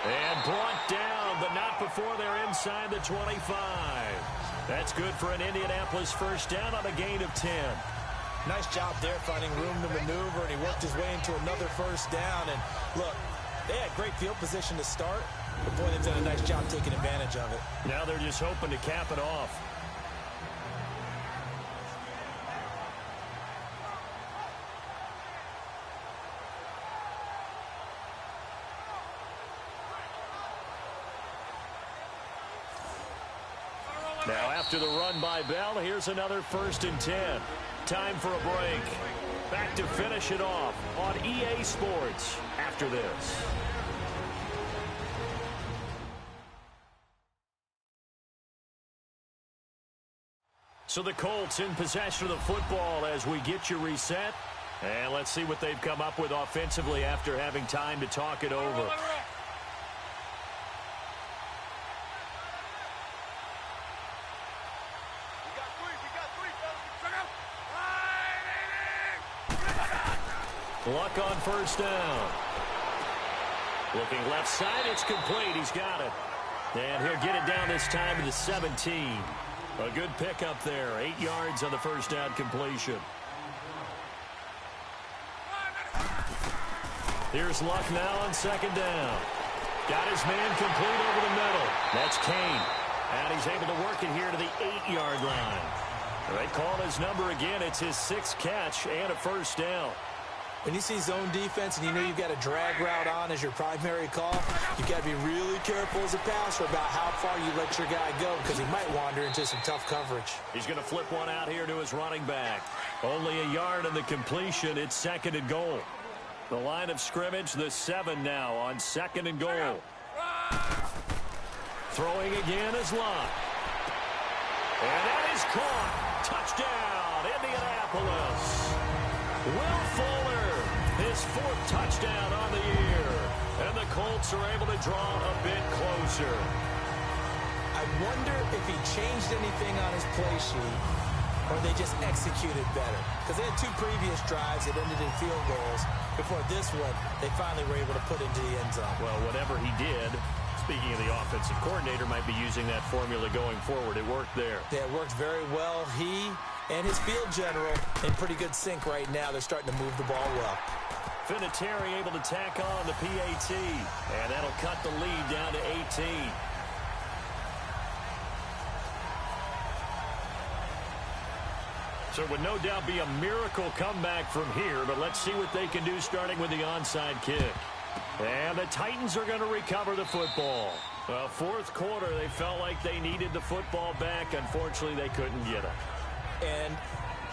And brought down, but not before they're inside the 25. That's good for an Indianapolis first down on a gain of 10. Nice job there finding room to maneuver, and he worked his way into another first down. And look, they had great field position to start. But boy, they've done a nice job taking advantage of it. Now they're just hoping to cap it off. Now after the run by Bell, here's another 1st and 10. Time for a break. Back to finish it off on EA Sports after this. So the Colts in possession of the football as we get you reset. And let's see what they've come up with offensively after having time to talk it over. Luck on first down. Looking left side, it's complete. He's got it. And he'll get it down this time to the 17. A good pickup there. 8 yards on the first down completion. Here's Luck now on second down. Got his man complete over the middle. That's Kane. And he's able to work it here to the 8-yard line. They call his number again. It's his 6th catch and a first down. When you see zone defense and you know you've got a drag route on as your primary call, you've got to be really careful as a passer about how far you let your guy go because he might wander into some tough coverage. He's going to flip one out here to his running back. Only a yard on the completion. It's 2nd and goal. The line of scrimmage, the 7 now on 2nd and goal. Throwing again is Luck. And that is caught. Touchdown, Indianapolis. Will Fuller, his 4th touchdown on the year. And the Colts are able to draw a bit closer. I wonder if he changed anything on his play sheet or they just executed better? Because they had 2 previous drives that ended in field goals. Before this one, they finally were able to put into the end zone. Well, whatever he did, speaking of the offensive coordinator, might be using that formula going forward. It worked there. Yeah, it worked very well. He and his field general in pretty good sync right now. They're starting to move the ball well. Vinatieri able to tack on the PAT, and that'll cut the lead down to 18. So it would no doubt be a miracle comeback from here, but let's see what they can do starting with the onside kick. And the Titans are going to recover the football. Well, fourth quarter, they felt like they needed the football back. Unfortunately, they couldn't get it. And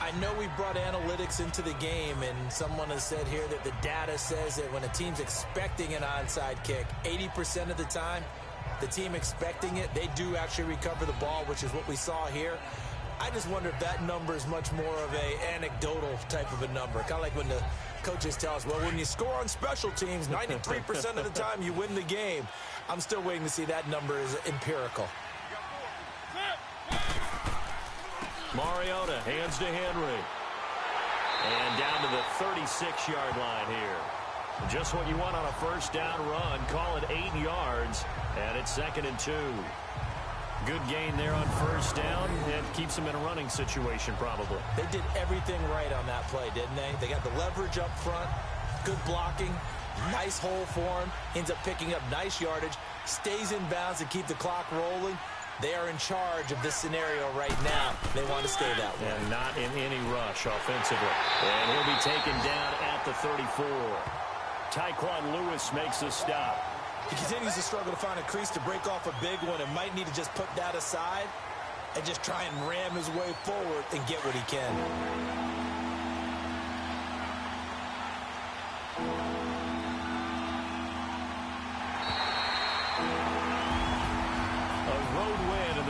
I know we brought analytics into the game, and someone has said here that the data says that when a team's expecting an onside kick, 80% of the time, the team expecting it, they do actually recover the ball, which is what we saw here. I just wonder if that number is much more of a anecdotal type of a number. Kind of like when the coaches tell us, well, when you score on special teams, 93% of the time you win the game. I'm still waiting to see that number is empirical. Mariota hands to Henry. And down to the 36-yard line here. Just what you want on a first down run. Call it 8 yards. And it's 2nd and 2. Good gain there on first down. It keeps them in a running situation probably. They did everything right on that play, didn't they? They got the leverage up front. Good blocking. Nice hole for him. Ends up picking up nice yardage. Stays in bounds to keep the clock rolling. They are in charge of this scenario right now. They want to stay that way. And not in any rush offensively. And he'll be taken down at the 34. Tyquan Lewis makes the stop. He continues to struggle to find a crease to break off a big one and might need to just put that aside and just try and ram his way forward and get what he can.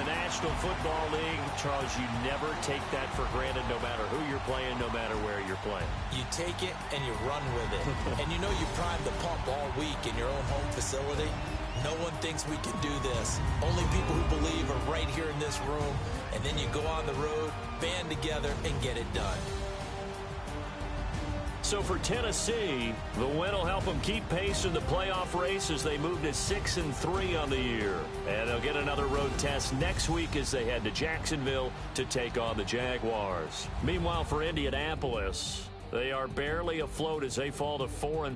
National Football League, Charles, you never take that for granted no matter who you're playing, no matter where you're playing. You take it and you run with it. And you know you primed the pump all week in your own home facility. No one thinks we can do this. Only people who believe are right here in this room. And then you go on the road, band together, and get it done. So for Tennessee, the win will help them keep pace in the playoff race as they move to 6-3 on the year. And they'll get another road test next week as they head to Jacksonville to take on the Jaguars. Meanwhile, for Indianapolis, they are barely afloat as they fall to 4-3.